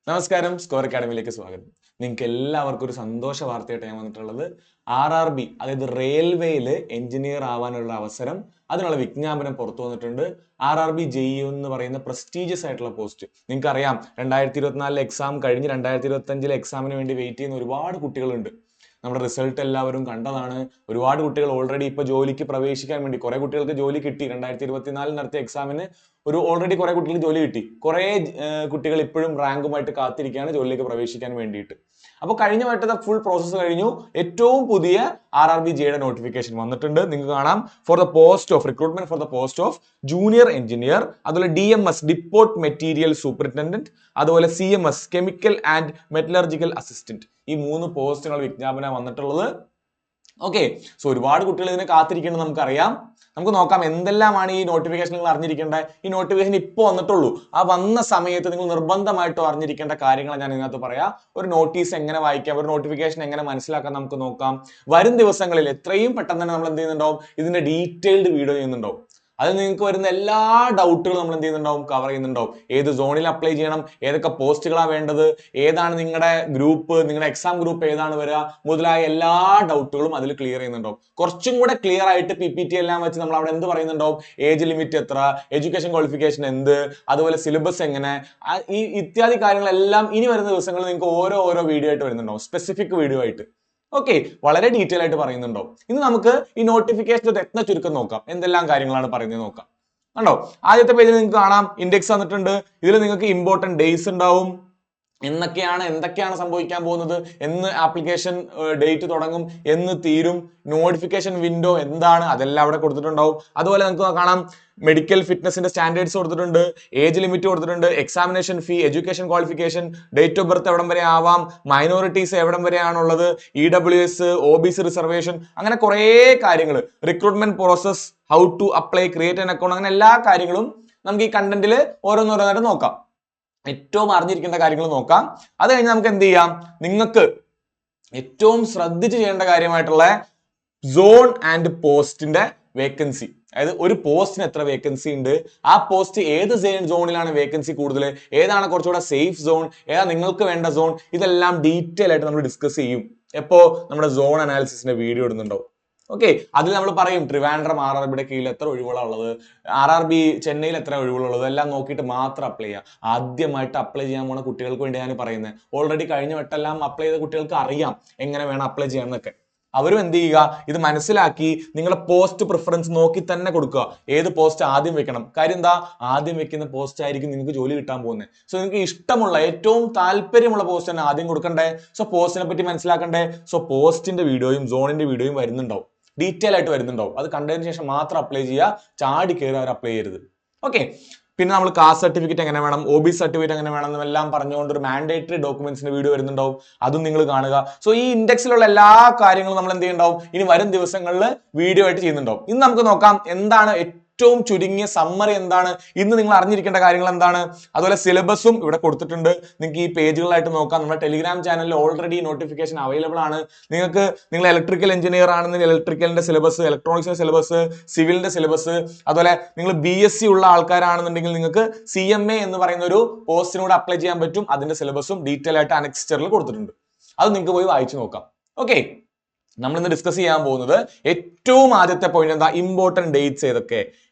നമസ്കാരം, സ്കോർ അക്കാഡമിയിലേക്ക് സ്വാഗതം. നിങ്ങൾക്ക് എല്ലാവർക്കും ഒരു സന്തോഷ വാർത്തയായിട്ട് ഞാൻ വന്നിട്ടുള്ളത് RRB, അതായത് റെയിൽവേയിൽ എഞ്ചിനീയർ ആവാനുള്ള അവസരം, അതിനുള്ള വിജ്ഞാപനം പുറത്തു വന്നിട്ടുണ്ട്. RRB JEE എന്ന് പറയുന്ന പ്രസ്റ്റീജിയസ് ആയിട്ടുള്ള പോസ്റ്റ്. നിങ്ങൾക്ക് അറിയാം, 2024 എക്സാം കഴിഞ്ഞ് 2025 എക്സാമിന് വേണ്ടി വെയിറ്റ് ചെയ്യുന്ന ഒരുപാട് കുട്ടികളുണ്ട്. നമ്മുടെ റിസൾട്ട് എല്ലാവരും കണ്ടതാണ്. ഒരുപാട് കുട്ടികൾ ഓൾറെഡി ഇപ്പോൾ ജോലിക്ക് പ്രവേശിക്കാൻ വേണ്ടി, കുറെ കുട്ടികൾക്ക് ജോലി കിട്ടി. 2024 നടത്തിയ എക്സാമിന് ഓൾറെഡി കുറെ കുട്ടികൾക്ക് ജോലി കിട്ടി. കുറെ കുട്ടികൾ ഇപ്പോഴും റാങ്കുമായിട്ട് കാത്തിരിക്കുകയാണ് ജോലിയിലേക്ക് പ്രവേശിക്കാൻ വേണ്ടിയിട്ട്. അപ്പോൾ കഴിഞ്ഞ വട്ടത്തെ ഫുൾ പ്രോസസ്സ് കഴിഞ്ഞു. ഏറ്റവും പുതിയ RRB JEE നോട്ടിഫിക്കേഷൻ വന്നിട്ടുണ്ട്. നിങ്ങൾക്ക് കാണാം, for the post of recruitment for the post of junior engineer, അതുപോലെ DMS ഡിപ്പോർട്ട് മെറ്റീരിയൽ സൂപ്രിന്റൻഡന്റ്, അതുപോലെ CMS chemical and metallurgical assistant. ഈ 3 പോസ്റ്റിനുള്ള വിജ്ഞാപനം വന്നിട്ടുള്ളത്. ഓക്കെ, സോ ഒരുപാട് കുട്ടികൾ ഇതിനെ കാത്തിരിക്കുന്നത് നമുക്കറിയാം. നമുക്ക് നോക്കാം എന്തെല്ലാമാണ് ഈ നോട്ടിഫിക്കേഷൻ നിങ്ങൾ അറിഞ്ഞിരിക്കേണ്ടത്. ഈ നോട്ടിഫിക്കേഷൻ ഇപ്പോൾ വന്നിട്ടുള്ളൂ. ആ വന്ന സമയത്ത് നിങ്ങൾ നിർബന്ധമായിട്ടും അറിഞ്ഞിരിക്കേണ്ട കാര്യങ്ങൾ ഞാൻ ഇതിനകത്ത് പറയാം. ഒരു നോട്ടീസ് എങ്ങനെ വായിക്കാം, ഒരു നോട്ടിഫിക്കേഷൻ എങ്ങനെ മനസ്സിലാക്കാം നമുക്ക് നോക്കാം. വരും ദിവസങ്ങളിൽ എത്രയും പെട്ടെന്ന് തന്നെ നമ്മൾ എന്ത് ചെയ്യുന്നുണ്ടാവും, ഇതിന്റെ ഡീറ്റെയിൽഡ് വീഡിയോ ചെയ്യുന്നുണ്ടാവും. അതിൽ നിങ്ങൾക്ക് വരുന്ന എല്ലാ ഡൗട്ടുകളും നമ്മൾ എന്ത് ചെയ്യുന്നുണ്ടാവും, കവർ ചെയ്യുന്നുണ്ടാവും. ഏത് സോണിൽ അപ്ലൈ ചെയ്യണം, ഏതൊക്കെ പോസ്റ്റുകളാണ് വേണ്ടത്, ഏതാണ് നിങ്ങളുടെ ഗ്രൂപ്പ്, നിങ്ങളുടെ എക്സാം ഗ്രൂപ്പ് ഏതാണ് വരിക, മുതലായ എല്ലാ ഡൗട്ടുകളും അതിൽ ക്ലിയർ ചെയ്യുന്നുണ്ടാവും. കുറച്ചും കൂടെ ക്ലിയർ ആയിട്ട് PPT എല്ലാം വെച്ച് നമ്മൾ അവിടെ എന്ത് പറയുന്നുണ്ടാവും, ഏജ് ലിമിറ്റ് എത്ര, എഡ്യൂക്കേഷൻ ക്വാളിഫിക്കേഷൻ എന്ത്, അതുപോലെ സിലബസ് എങ്ങനെ, ഈ ഇത്യാദി കാര്യങ്ങളെല്ലാം ഇനി വരുന്ന ദിവസങ്ങളിൽ നിങ്ങൾക്ക് ഓരോ വീഡിയോ ആയിട്ട് വരുന്നുണ്ടാവും, സ്പെസിഫിക് വീഡിയോ ആയിട്ട്. ഓക്കെ, വളരെ ഡീറ്റെയിൽ ആയിട്ട് പറയുന്നുണ്ടോ. ഇന്ന് നമുക്ക് ഈ നോട്ടിഫിക്കേഷന്റെ രത്ന ചുരുക്കം നോക്കാം. എന്തെല്ലാം കാര്യങ്ങളാണ് പറയുന്നത് നോക്കാം. കണ്ടോ, ആദ്യത്തെ പേജിൽ നിങ്ങൾക്ക് കാണാം ഇൻഡെക്സ് വന്നിട്ടുണ്ട്. ഇതിൽ നിങ്ങൾക്ക് ഇമ്പോർട്ടന്റ് ഡേയ്സ് ഉണ്ടാവും, എന്തൊക്കെയാണ് സംഭവിക്കാൻ പോകുന്നത്, എന്ന് ആപ്ലിക്കേഷൻ ഡേറ്റ് തുടങ്ങും, എന്ന് തീരും, നോട്ടിഫിക്കേഷൻ വിൻഡോ എന്താണ്, അതെല്ലാം അവിടെ കൊടുത്തിട്ടുണ്ടാവും. അതുപോലെ നിങ്ങൾക്ക് കാണാം മെഡിക്കൽ ഫിറ്റ്നസിന്റെ സ്റ്റാൻഡേർഡ്സ് കൊടുത്തിട്ടുണ്ട്, ഏജ് ലിമിറ്റ് കൊടുത്തിട്ടുണ്ട്, examination fee, education qualification, date of birth എവിടം വരെ ആവാം, മൈനോറിറ്റീസ് എവിടം വരെയാണുള്ളത്, EWS, OBC റിസർവേഷൻ, അങ്ങനെ കുറേ കാര്യങ്ങൾ, recruitment process, how to apply, create an account, അങ്ങനെ എല്ലാ കാര്യങ്ങളും നമുക്ക് ഈ കണ്ടന്റിൽ ഓരോന്നോരോന്നായിട്ട് നോക്കാം. ഏറ്റവും അറിഞ്ഞിരിക്കേണ്ട കാര്യങ്ങൾ നോക്കാം. അത് കഴിഞ്ഞ് നമുക്ക് എന്ത് ചെയ്യാം, നിങ്ങൾക്ക് ഏറ്റവും ശ്രദ്ധിച്ച് ചെയ്യേണ്ട കാര്യമായിട്ടുള്ള സോൺ ആൻഡ് പോസ്റ്റിന്റെ വേക്കൻസി, അതായത് ഒരു പോസ്റ്റിന് എത്ര വേക്കൻസി ഉണ്ട്, ആ പോസ്റ്റ് ഏത് സോണിലാണ് വേക്കൻസി കൂടുതൽ, ഏതാണ് കുറച്ചുകൂടെ സേഫ് സോൺ, ഏതാ നിങ്ങൾക്ക് വേണ്ട സോൺ, ഇതെല്ലാം ഡീറ്റെയിൽ ആയിട്ട് നമ്മൾ ഡിസ്കസ് ചെയ്യും. എപ്പോ നമ്മുടെ സോൺ അനാലിസിസിന്റെ വീഡിയോ ഇടുന്നുണ്ടാവും. ഓക്കെ, അതിൽ നമ്മൾ പറയും ട്രിവാൻഡ്രം RRBയുടെ കീഴിൽ എത്ര ഒഴിവുകളുള്ളത്, RRB ചെന്നൈയിൽ എത്ര ഒഴിവുകളുള്ളത്, എല്ലാം നോക്കിയിട്ട് മാത്രം അപ്ലൈ ചെയ്യാം. ആദ്യമായിട്ട് അപ്ലൈ ചെയ്യാൻ പോണ കുട്ടികൾക്ക് വേണ്ടി ഞാൻ പറയുന്നത്. ഓൾറെഡി കഴിഞ്ഞ വട്ടെല്ലാം അപ്ലൈ ചെയ്ത കുട്ടികൾക്ക് അറിയാം എങ്ങനെ വേണം അപ്ലൈ ചെയ്യാൻ എന്നൊക്കെ. അവരും എന്ത് ചെയ്യുക, ഇത് മനസ്സിലാക്കി നിങ്ങളെ പോസ്റ്റ് പ്രിഫറൻസ് നോക്കി തന്നെ കൊടുക്കുക. ഏത് പോസ്റ്റ് ആദ്യം വെക്കണം, കാര്യം എന്താ, ആദ്യം വെക്കുന്ന പോസ്റ്റ് ആയിരിക്കും നിങ്ങൾക്ക് ജോലി കിട്ടാൻ പോകുന്നത്. സോ നിങ്ങൾക്ക് ഇഷ്ടമുള്ള ഏറ്റവും താല്പര്യമുള്ള പോസ്റ്റ് തന്നെ ആദ്യം കൊടുക്കണ്ടേ. സോ പോസ്റ്റിനെ പറ്റി മനസ്സിലാക്കണ്ടേ. സോ പോസ്റ്റിന്റെ വീഡിയോയും സോണിന്റെ വീഡിയോയും വരുന്നുണ്ടാവും, ഡീറ്റെയിൽ ആയിട്ട് വരുന്നുണ്ടാവും. അത് കണ്ടതിന് ശേഷം മാത്രം അപ്ലൈ ചെയ്യുക, ചാടി കയറി അവർ അപ്ലൈ ചെയ്യരുത്. ഓക്കെ, പിന്നെ നമ്മൾ കാസ്റ്റ് സർട്ടിഫിക്കറ്റ് എങ്ങനെ വേണം, OBC സർട്ടിഫിക്കറ്റ് എങ്ങനെ വേണം എന്നെല്ലാം പറഞ്ഞുകൊണ്ട് ഒരു മാൻഡേറ്ററി ഡോക്യുമെന്റ്സിന്റെ വീഡിയോ വരുന്നുണ്ടാവും, അതും നിങ്ങൾ കാണുക. സോ ഈ ഇൻഡെക്സിലുള്ള എല്ലാ കാര്യങ്ങളും നമ്മൾ എന്ത് ചെയ്യുന്നുണ്ടാവും, ഇനി വരും ദിവസങ്ങളിൽ വീഡിയോ ആയിട്ട് ചെയ്യുന്നുണ്ടാവും. ഇന്ന് നമുക്ക് നോക്കാം എന്താണ് ഏറ്റവും ചുരുങ്ങിയ സമ്മറി, എന്താണ് ഇന്ന് നിങ്ങൾ അറിഞ്ഞിരിക്കേണ്ട കാര്യങ്ങൾ എന്താണ്. അതുപോലെ സിലബസും ഇവിടെ കൊടുത്തിട്ടുണ്ട്, നിങ്ങൾക്ക് ഈ പേജുകളായിട്ട് നോക്കാം. നമ്മുടെ ടെലിഗ്രാം ചാനലിൽ ഓൾറെഡി നോട്ടിഫിക്കേഷൻ അവൈലബിൾ ആണ്. നിങ്ങൾ ഇലക്ട്രിക്കൽ എഞ്ചിനീയർ ആണെന്ന് ഇലക്ട്രിക്കലിന്റെ സിലബസ്, ഇലക്ട്രോണിക്സിന്റെ സിലബസ്, സിവിലിന്റെ സിലബസ്, അതുപോലെ നിങ്ങൾ BSc ഉള്ള ആൾക്കാരാണെന്നുണ്ടെങ്കിൽ നിങ്ങൾക്ക് CMA എന്ന് പറയുന്ന ഒരു പോസ്റ്റിനൂടെ അപ്ലൈ ചെയ്യാൻ പറ്റും. അതിന്റെ സിലബസും ഡീറ്റെയിൽ ആയിട്ട് അനക്സ്റ്ററിൽ കൊടുത്തിട്ടുണ്ട്. അത് നിങ്ങൾക്ക് പോയി വായിച്ചു നോക്കാം. ഓക്കെ, നമ്മൾ ഇന്ന് ഡിസ്കസ് ചെയ്യാൻ പോകുന്നത് ഏറ്റവും ആദ്യത്തെ പോയിന്റ് എന്താ, ഇമ്പോർട്ടന്റ് ഡേറ്റ്സ്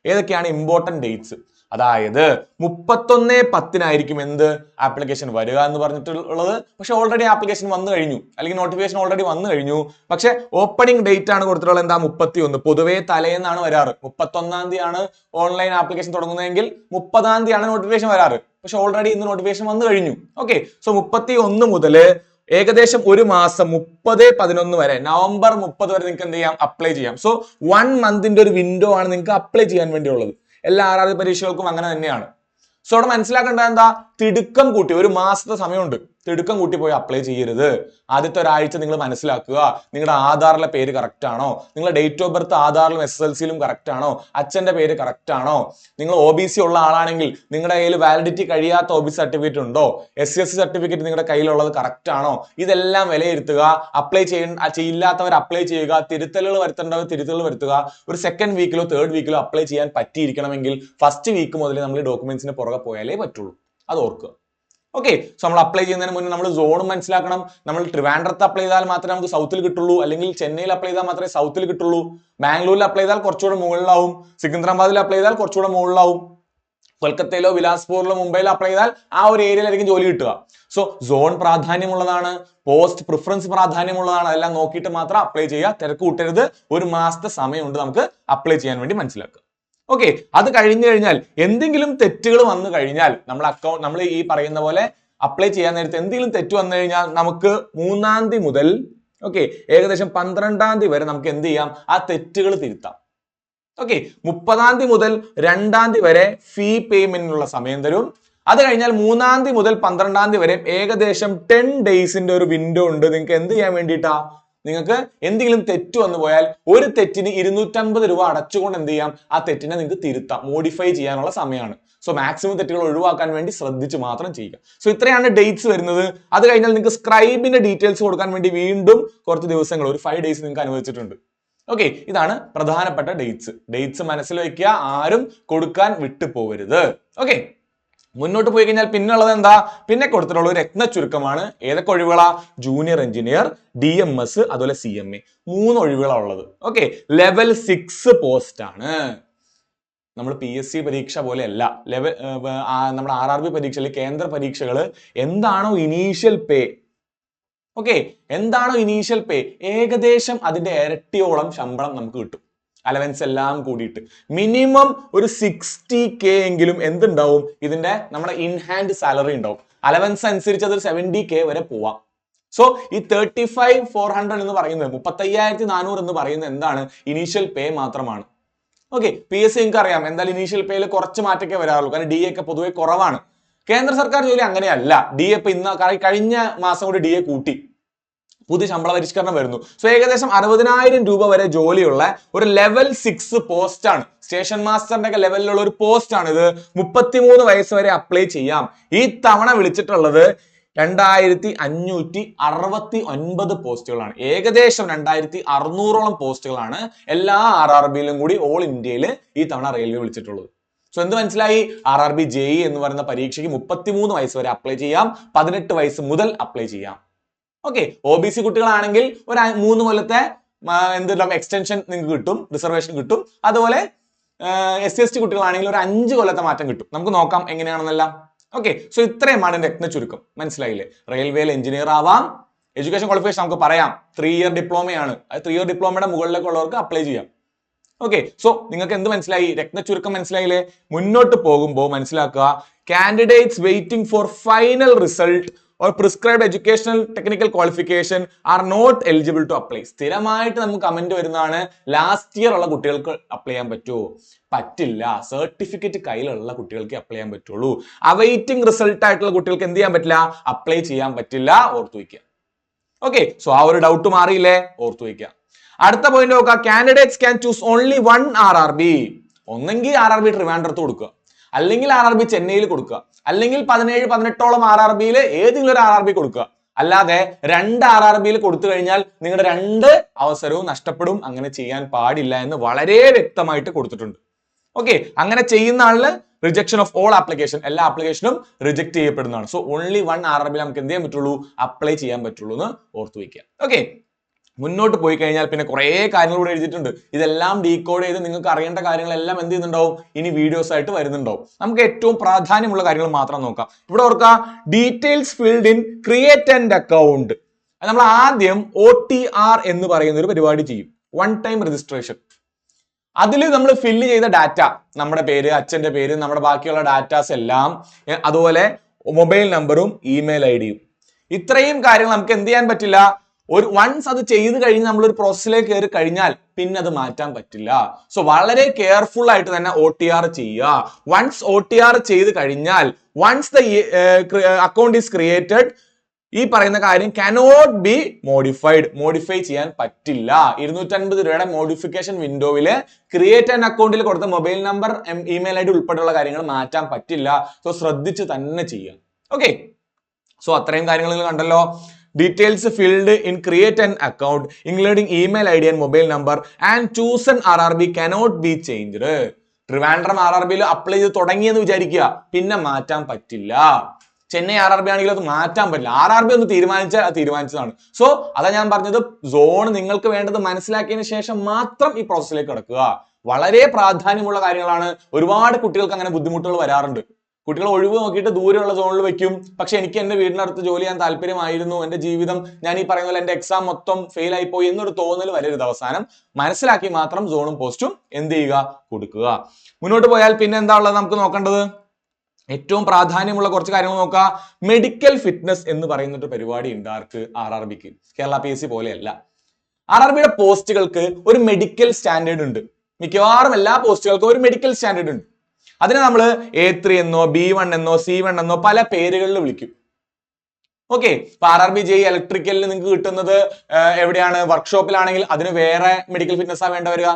ഏതൊക്കെയാണ് ഇമ്പോർട്ടന്റ് ഡേറ്റ്സ്. അതായത് 31/10 എന്ത് ആപ്ലിക്കേഷൻ വരിക എന്ന് പറഞ്ഞിട്ടുള്ളത്. പക്ഷെ ഓൾറെഡി ആപ്ലിക്കേഷൻ വന്നു കഴിഞ്ഞു, അല്ലെങ്കിൽ നോട്ടിഫിക്കേഷൻ ഓൾറെഡി വന്നു കഴിഞ്ഞു. പക്ഷെ ഓപ്പണിംഗ് ഡേറ്റ് ആണ് കൊടുത്തിട്ടുള്ളത് എന്താ, 31. പൊതുവേ തലേന്നാണ് വരാറ്. 31-ാം തീയതിയാണ് ഓൺലൈൻ ആപ്ലിക്കേഷൻ തുടങ്ങുന്നതെങ്കിൽ 30-ാം തീയതിയാണ് നോട്ടിഫിക്കേഷൻ വരാറ്. പക്ഷെ ഓൾറെഡി ഇന്ന് നോട്ടിഫിക്കേഷൻ വന്നു കഴിഞ്ഞു. ഓക്കെ, സോ 31 മുതൽ ഏകദേശം ഒരു മാസം 30/11 വരെ, നവംബർ 30 വരെ നിങ്ങൾക്ക് എന്ത് ചെയ്യാം, അപ്ലൈ ചെയ്യാം. സോ 1 മന്തിന്റെ ഒരു വിൻഡോ ആണ് നിങ്ങൾക്ക് അപ്ലൈ ചെയ്യാൻ വേണ്ടിയുള്ളത്. എല്ലാ RRB പരീക്ഷകൾക്കും അങ്ങനെ തന്നെയാണ്. സോ അവിടെ മനസ്സിലാക്കേണ്ടത് എന്താ, തിടുക്കം കൂട്ടി ഒരു മാസത്തെ സമയമുണ്ട്, തിടുക്കം കൂട്ടി പോയി അപ്ലൈ ചെയ്യരുത്. ആദ്യത്തെ ഒരാഴ്ച നിങ്ങൾ മനസ്സിലാക്കുക, നിങ്ങളുടെ ആധാറിലെ പേര് കറക്റ്റ് ആണോ, നിങ്ങളുടെ ഡേറ്റ് ഓഫ് ബർത്ത് ആധാറിലും SSLCയിലും കറക്റ്റ് ആണോ, അച്ഛന്റെ പേര് കറക്റ്റ് ആണോ, നിങ്ങൾ OBC ഉള്ള ആളാണെങ്കിൽ നിങ്ങളുടെ കയ്യിൽ വാലിഡിറ്റി കഴിയാത്ത OBC സർട്ടിഫിക്കറ്റ് ഉണ്ടോ, SC/ST സർട്ടിഫിക്കറ്റ് നിങ്ങളുടെ കയ്യിലുള്ളത് കറക്റ്റ് ആണോ, ഇതെല്ലാം വിലയിരുത്തുക. അപ്ലൈ ചെയ്യില്ലാത്തവർ അപ്ലൈ ചെയ്യുക, തിരുത്തലുകൾ വരുത്തേണ്ടവർ തിരുത്തലുകൾ വരുത്തുക. ഒരു സെക്കൻഡ് വീക്കിലോ തേർഡ് വീക്കിലോ അപ്ലൈ ചെയ്യാൻ പറ്റിയിരിക്കണമെങ്കിൽ ഫസ്റ്റ് വീക്ക് മുതൽ നമ്മൾ ഡോക്യുമെന്റ്സിന് പുറകെ പോയാലേ പറ്റുള്ളൂ. അത് ഓർക്കുക. ഓക്കെ, സോ നമ്മൾ അപ്ലൈ ചെയ്യുന്നതിന് മുന്നേ നമ്മൾ സോൺ മനസ്സിലാക്കണം. നമ്മൾ ട്രിവാൻഡ്രത്ത് അപ്ലൈ ചെയ്താൽ മാത്രമേ നമുക്ക് സൗത്തിൽ കിട്ടുള്ളൂ, അല്ലെങ്കിൽ ചെന്നൈയിൽ അപ്ലൈ ചെയ്താൽ മാത്രമേ സൗത്തിൽ കിട്ടുള്ളൂ. ബാംഗ്ലൂരിൽ അപ്ലൈ ചെയ്താൽ കുറച്ചുകൂടെ മുകളിലാവും, സിക്കന്ദരാബാദിൽ അപ്ലൈ ചെയ്താൽ കുറച്ചുകൂടെ മുകളിലാവും, കൊൽക്കത്തയിലോ ബിലാസ്പൂരിലോ മുംബൈയിലോ അപ്ലൈ ചെയ്താൽ ആ ഒരു ഏരിയയിലായിരിക്കും ജോലി കിട്ടുക. സോ സോൺ പ്രാധാന്യമുള്ളതാണ്, പോസ്റ്റ് പ്രിഫറൻസ് പ്രാധാന്യമുള്ളതാണ്. അതെല്ലാം നോക്കിയിട്ട് മാത്രം അപ്ലൈ ചെയ്യുക, തിരക്ക് കൂട്ടരുത്. ഒരു മാസത്തെ സമയമുണ്ട് നമുക്ക് അപ്ലൈ ചെയ്യാൻ വേണ്ടി, മനസ്സിലാക്കുക. ഓക്കെ, അത് കഴിഞ്ഞു കഴിഞ്ഞാൽ എന്തെങ്കിലും തെറ്റുകൾ വന്നു കഴിഞ്ഞാൽ നമ്മൾ ഈ പറയുന്ന പോലെ അപ്ലൈ ചെയ്യാൻ നേരത്തെ എന്തെങ്കിലും തെറ്റ് വന്നു കഴിഞ്ഞാൽ നമുക്ക് 3-ാം തീയതി മുതൽ ഓക്കെ ഏകദേശം 12-ാം തീയതി വരെ നമുക്ക് എന്ത് ചെയ്യാം, ആ തെറ്റുകൾ തിരുത്താം. ഓക്കെ, 30-ാം തീയതി മുതൽ 2-ാം തീയതി വരെ ഫീ പേയ്മെന്റിനുള്ള സമയം തരും. അത് കഴിഞ്ഞാൽ 3-ാം തീയതി മുതൽ 12-ാം തീയതി വരെ ഏകദേശം 10 ഡേയ്സിന്റെ ഒരു വിൻഡോ ഉണ്ട് നിങ്ങൾക്ക് എന്ത് ചെയ്യാൻ വേണ്ടിയിട്ടാ. നിങ്ങൾക്ക് എന്തെങ്കിലും തെറ്റ് വന്നു പോയാൽ ഒരു തെറ്റിന് 250 രൂപ അടച്ചുകൊണ്ട് എന്ത് ചെയ്യാം, ആ തെറ്റിനെ നിങ്ങൾക്ക് തിരുത്താം, മോഡിഫൈ ചെയ്യാനുള്ള സമയമാണ്. സോ മാക്സിമം തെറ്റുകൾ ഒഴിവാക്കാൻ വേണ്ടി ശ്രദ്ധിച്ച് മാത്രം ചെയ്യുക. സോ ഇത്രയാണ് ഡേറ്റ്സ് വരുന്നത്. അത് കഴിഞ്ഞാൽ നിങ്ങൾക്ക് സ്ക്രൈബിന്റെ ഡീറ്റെയിൽസ് കൊടുക്കാൻ വേണ്ടി വീണ്ടും കുറച്ച് ദിവസങ്ങൾ, ഒരു 5 ഡേയ്സ് നിങ്ങൾക്ക് അനുവദിച്ചിട്ടുണ്ട്. ഓക്കെ, ഇതാണ് പ്രധാനപ്പെട്ട ഡേറ്റ്സ് മനസ്സിൽ വെക്കുക, ആരും കൊടുക്കാൻ വിട്ടു പോകരുത്. ഓക്കെ, മുന്നോട്ട് പോയി കഴിഞ്ഞാൽ പിന്നുള്ളത് എന്താ, പിന്നെ കൊടുത്തിട്ടുള്ള ഒരു രത്ന ചുരുക്കമാണ്. ഏതൊക്കെ ഒഴിവുകളാ, ജൂനിയർ എഞ്ചിനീയർ, DMS, അതുപോലെ CMA, 3 ഒഴിവുകളാണ് ഉള്ളത്. ഓക്കെ, ലെവൽ 6 പോസ്റ്റ് ആണ്. നമ്മൾ PSC പരീക്ഷ പോലെയല്ല, നമ്മുടെ RRB പരീക്ഷ, കേന്ദ്ര പരീക്ഷകൾ എന്താണോ ഇനീഷ്യൽ പേ, ഓക്കെ എന്താണോ ഇനീഷ്യൽ പേ, ഏകദേശം അതിന്റെ ഇരട്ടിയോളം ശമ്പളം നമുക്ക് കിട്ടും. അലവൻസ് എല്ലാം കൂടിയിട്ട് മിനിമം ഒരു 60K എങ്കിലും എന്തുണ്ടാവും, ഇതിന്റെ നമ്മുടെ ഇൻ ഹാൻഡ് സാലറി ഉണ്ടാവും. അലവൻസ് അനുസരിച്ച് അത് 70K വരെ പോവാം. സോ ഈ 35,400 എന്ന് പറയുന്നത്, 35,400 എന്ന് പറയുന്നത് എന്താണ്, ഇനീഷ്യൽ പേ മാത്രമാണ്. ഓക്കെ, PSC നിങ്ങൾക്ക് അറിയാം എന്തായാലും ഇനീഷ്യൽ പേയിൽ കുറച്ച് മാറ്റമൊക്കെ വരാറുള്ളൂ, കാരണം DA ഒക്കെ പൊതുവെ കുറവാണ്. കേന്ദ്ര സർക്കാർ ജോലി അങ്ങനെയല്ല. DA ഇപ്പൊ കഴിഞ്ഞ മാസം കൂടി DA കൂട്ടി, പുതിയ ശമ്പള പരിഷ്കരണം വരുന്നു. സോ ഏകദേശം 60,000 രൂപ വരെ ജോലിയുള്ള ഒരു ലെവൽ 6 പോസ്റ്റ് ആണ്. സ്റ്റേഷൻ മാസ്റ്ററിന്റെ ഒക്കെ ലെവലിലുള്ള ഒരു പോസ്റ്റ് ആണ് ഇത്. 33 വയസ്സ് വരെ അപ്ലൈ ചെയ്യാം. ഈ തവണ വിളിച്ചിട്ടുള്ളത് 2569 പോസ്റ്റുകളാണ്. ഏകദേശം 2600ഓളം പോസ്റ്റുകളാണ് എല്ലാ RRBയിലും കൂടി ഓൾ ഇന്ത്യയിൽ ഈ തവണ റെയിൽവേ വിളിച്ചിട്ടുള്ളത്. സോ എന്ത് മനസ്സിലായി, RRB JE എന്ന് പറയുന്ന പരീക്ഷയ്ക്ക് 33 വയസ്സ് വരെ അപ്ലൈ ചെയ്യാം, 18 വയസ്സ് മുതൽ അപ്ലൈ ചെയ്യാം. ഓക്കെ, OBC കുട്ടികളാണെങ്കിൽ ഒരു 3 കൊല്ലത്തെ എക്സ്റ്റൻഷൻ നിങ്ങൾക്ക് കിട്ടും, റിസർവേഷൻ കിട്ടും. അതുപോലെ SC/ST കുട്ടികളാണെങ്കിൽ ഒരു 5 കൊല്ലത്തെ മാറ്റം കിട്ടും. നമുക്ക് നോക്കാം എങ്ങനെയാണെന്നെല്ലാം. ഓക്കെ, സോ ഇത്രയുമാണ് രത്ന ചുരുക്കം, മനസ്സിലായില്ലേ. റെയിൽവേയിൽ എഞ്ചിനീയർ ആവാം. എഡ്യൂക്കേഷൻ ക്വാളിഫിക്കേഷൻ നമുക്ക് പറയാം 3 ഇയർ ഡിപ്ലോമയാണ്. അത് 3 ഇയർ ഡിപ്ലോമയുടെ മുകളിലേക്കുള്ളവർക്ക് അപ്ലൈ ചെയ്യാം. ഓക്കെ, സോ നിങ്ങൾക്ക് എന്ത് മനസ്സിലായി, രത്ന ചുരുക്കം മനസ്സിലായില്ലേ. മുന്നോട്ട് പോകുമ്പോൾ മനസ്സിലാക്കുക, candidates waiting for final result or prescribed educational technical qualification are not eligible to apply. സ്ഥിരമായിട്ട് നമുക്ക് കമന്റ് വരുന്നതാണ്, ലാസ്റ്റ് ഇയർ ഉള്ള കുട്ടികൾക്ക് അപ്ലൈ ചെയ്യാൻ പറ്റുമോ? പറ്റില്ല. സർട്ടിഫിക്കറ്റ് കയ്യിലുള്ള കുട്ടികൾക്ക് അപ്ലൈ ചെയ്യാൻ പറ്റുള്ളൂ. അവൈറ്റിംഗ് റിസൾട്ട് ആയിട്ടുള്ള കുട്ടികൾക്ക് എന്ത് ചെയ്യാൻ പറ്റില്ല, അപ്ലൈ ചെയ്യാൻ പറ്റില്ല. ഓർത്തു വയ്ക്കുക. ഓക്കെ, സോ ആ ഒരു ഡൗട്ട് മാറിയില്ലേ, ഓർത്തു വയ്ക്കുക. അടുത്ത പോയിന്റ് നോക്കുക, candidates can choose only 1 RRB. ഒന്നെങ്കിൽ RRB ട്രിവാൻഡ്രത്ത് കൊടുക്കുക, അല്ലെങ്കിൽ RRB ചെന്നൈയിൽ കൊടുക്കുക, അല്ലെങ്കിൽ 17-18ഓളം RRBയിൽ ഏതെങ്കിലും ഒരു RRB കൊടുക്കുക. അല്ലാതെ 2 RRBയിൽ കൊടുത്തു കഴിഞ്ഞാൽ നിങ്ങളുടെ 2 അവസരവും നഷ്ടപ്പെടും. അങ്ങനെ ചെയ്യാൻ പാടില്ല എന്ന് വളരെ വ്യക്തമായിട്ട് കൊടുത്തിട്ടുണ്ട്. ഓക്കെ, അങ്ങനെ ചെയ്യുന്ന ആളിന് റിജക്ഷൻ ഓഫ് ഓൾ ആപ്ലിക്കേഷൻ, എല്ലാ ആപ്ലിക്കേഷനും റിജക്ട് ചെയ്യപ്പെടുന്നതാണ്. സോ ഓൺലി 1 RRB നമുക്ക് എന്ത് ചെയ്യാൻ പറ്റുള്ളൂ, അപ്ലൈ ചെയ്യാൻ പറ്റുള്ളൂ എന്ന് ഓർത്തു വയ്ക്കുക. ഓക്കെ, മുന്നോട്ട് പോയി കഴിഞ്ഞാൽ പിന്നെ കുറെ കാര്യങ്ങൾ ഇവിടെ എഴുതിയിട്ടുണ്ട്. ഇതെല്ലാം ഡീകോഡ് ചെയ്ത് നിങ്ങൾക്ക് അറിയേണ്ട കാര്യങ്ങളെല്ലാം എന്ത് ചെയ്യുന്നുണ്ടാവും, ഇനി വീഡിയോസ് ആയിട്ട് വരുന്നുണ്ടാവും. നമുക്ക് ഏറ്റവും പ്രാധാന്യമുള്ള കാര്യങ്ങൾ മാത്രം നോക്കാം. ഇവിടെ ഓർക്കുക, details field in create and account. നമ്മൾ ആദ്യം OTR എന്ന് പറയുന്ന ഒരു പരിപാടി ചെയ്യും, 1 ടൈം രജിസ്ട്രേഷൻ. അതിൽ നമ്മൾ ഫില്ല് ചെയ്ത ഡാറ്റ, നമ്മുടെ പേര്, അച്ഛന്റെ പേര്, നമ്മുടെ ബാക്കിയുള്ള ഡാറ്റാസ് എല്ലാം, അതുപോലെ മൊബൈൽ നമ്പറും ഇമെയിൽ IDയും, ഇത്രയും കാര്യങ്ങൾ നമുക്ക് എന്ത് ചെയ്യാൻ പറ്റില്ല. വൺസ് അത് ചെയ്ത് കഴിഞ്ഞ് നമ്മളൊരു പ്രോസസ്സിലേക്ക് കയറി കഴിഞ്ഞാൽ പിന്നെ അത് മാറ്റാൻ പറ്റില്ല. സോ വളരെ കെയർഫുൾ ആയിട്ട് തന്നെ OTR ചെയ്യുക. വൺസ് OTR ചെയ്ത് കഴിഞ്ഞാൽ, once the account is created, ഈ പറയുന്ന കാര്യം cannot be modified, മോഡിഫൈ ചെയ്യാൻ പറ്റില്ല. 250 രൂപയുടെ മോഡിഫിക്കേഷൻ വിൻഡോയില് ക്രിയേറ്റ് ആൻഡ് അക്കൗണ്ടിൽ കൊടുത്ത മൊബൈൽ നമ്പർ, ഇമെയിൽ ID ഉൾപ്പെടെയുള്ള കാര്യങ്ങൾ മാറ്റാൻ പറ്റില്ല. സോ ശ്രദ്ധിച്ച് തന്നെ ചെയ്യുക. ഓക്കെ, സോ അത്രയും കാര്യങ്ങൾ നിങ്ങൾ കണ്ടല്ലോ. Details filled in create an account including email ID and mobile number and chosen RRB cannot be changed. Trivandrum RRBയിൽ അപ്ലൈ ചെയ്ത് തുടങ്ങിയെന്ന് വിചാരിക്കുക, പിന്നെ മാറ്റാൻ പറ്റില്ല. ചെന്നൈ RRB ആണെങ്കിൽ അത് മാറ്റാൻ പറ്റില്ല. RRB ഒന്ന് തീരുമാനിച്ചാൽ അത് തീരുമാനിച്ചതാണ്. സോ അതാ ഞാൻ പറഞ്ഞത്, സോൺ നിങ്ങൾക്ക് വേണ്ടത് മനസ്സിലാക്കിയതിന് ശേഷം മാത്രം ഈ പ്രോസസ്സിലേക്ക് കടക്കുക. വളരെ പ്രാധാന്യമുള്ള കാര്യങ്ങളാണ്. ഒരുപാട് കുട്ടികൾക്ക് അങ്ങനെ ബുദ്ധിമുട്ടുകൾ വരാറുണ്ട്. കുട്ടികൾ ഒഴിവ് നോക്കിയിട്ട് ദൂരെയുള്ള സോണിൽ വെക്കും. പക്ഷെ എനിക്ക് എന്റെ വീടിനടുത്ത് ജോലി ചെയ്യാൻ താല്പര്യമായിരുന്നു, എന്റെ ജീവിതം ഞാൻ ഈ പറയുന്ന പോലെ എന്റെ എക്സാം മൊത്തം ഫെയിൽ ആയി പോയി എന്നൊരു തോന്നൽ വരരുത്. അവസാനം മനസ്സിലാക്കി മാത്രം സോണും പോസ്റ്റും എന്ത് ചെയ്യുക, കൊടുക്കുക. മുന്നോട്ട് പോയാൽ പിന്നെ എന്താ ഉള്ളത് നമുക്ക് നോക്കേണ്ടത്? ഏറ്റവും പ്രാധാന്യമുള്ള കുറച്ച് കാര്യങ്ങൾ നോക്കുക. മെഡിക്കൽ ഫിറ്റ്നസ് എന്ന് പറയുന്ന ഒരു പരിപാടി ഉണ്ട് ആർക്ക്? RRBക്ക്. കേരള PSC പോലെയല്ല. RRBയുടെ പോസ്റ്റുകൾക്ക് ഒരു മെഡിക്കൽ സ്റ്റാൻഡേർഡ് ഉണ്ട്. മിക്കവാറും എല്ലാ പോസ്റ്റുകൾക്കും ഒരു മെഡിക്കൽ സ്റ്റാൻഡേർഡ് ഉണ്ട്. അതിനെ നമ്മൾ A3 എന്നോ B1 എന്നോ C1 എന്നോ പല പേരുകളിൽ വിളിക്കും. ഓക്കെ, ഇപ്പൊ RRB JEE ഇലക്ട്രിക്കലിന് നിങ്ങൾക്ക് കിട്ടുന്നത് എവിടെയാണ്? വർക്ക്ഷോപ്പിലാണെങ്കിൽ അതിന് വേറെ മെഡിക്കൽ ഫിറ്റ്നസ് വേണ്ട വരിക.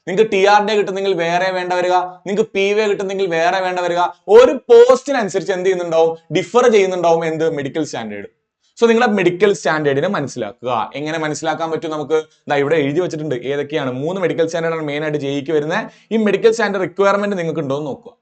നിങ്ങൾക്ക് TRD കിട്ടുന്നെങ്കിൽ വേറെ വേണ്ട വരിക. നിങ്ങൾക്ക് PV കിട്ടുന്നെങ്കിൽ വേറെ വേണ്ട വരിക. ഒരു പോസ്റ്റിനനുസരിച്ച് എന്ത് ചെയ്യുന്നുണ്ടാവും? ഡിഫർ ചെയ്യുന്നുണ്ടാവും എന്ത്? Medical standard. സോ നിങ്ങളെ മെഡിക്കൽ സ്റ്റാൻഡേർഡിനെ മനസ്സിലാക്കുക. എങ്ങനെ മനസ്സിലാക്കാൻ പറ്റും നമുക്ക്? ഇവിടെ എഴുതി വെച്ചിട്ടുണ്ട് ഏതൊക്കെയാണ്. 3 മെഡിക്കൽ സ്റ്റാൻഡേർഡാണ് മെയിൻ ആയിട്ട് JEEക്ക് വരുന്നത്. ഈ മെഡിക്കൽ സ്റ്റാൻഡേർഡ് റിക്വയർമെന്റ് നിങ്ങൾക്ക് ഉണ്ടോ എന്ന് നോക്കുക.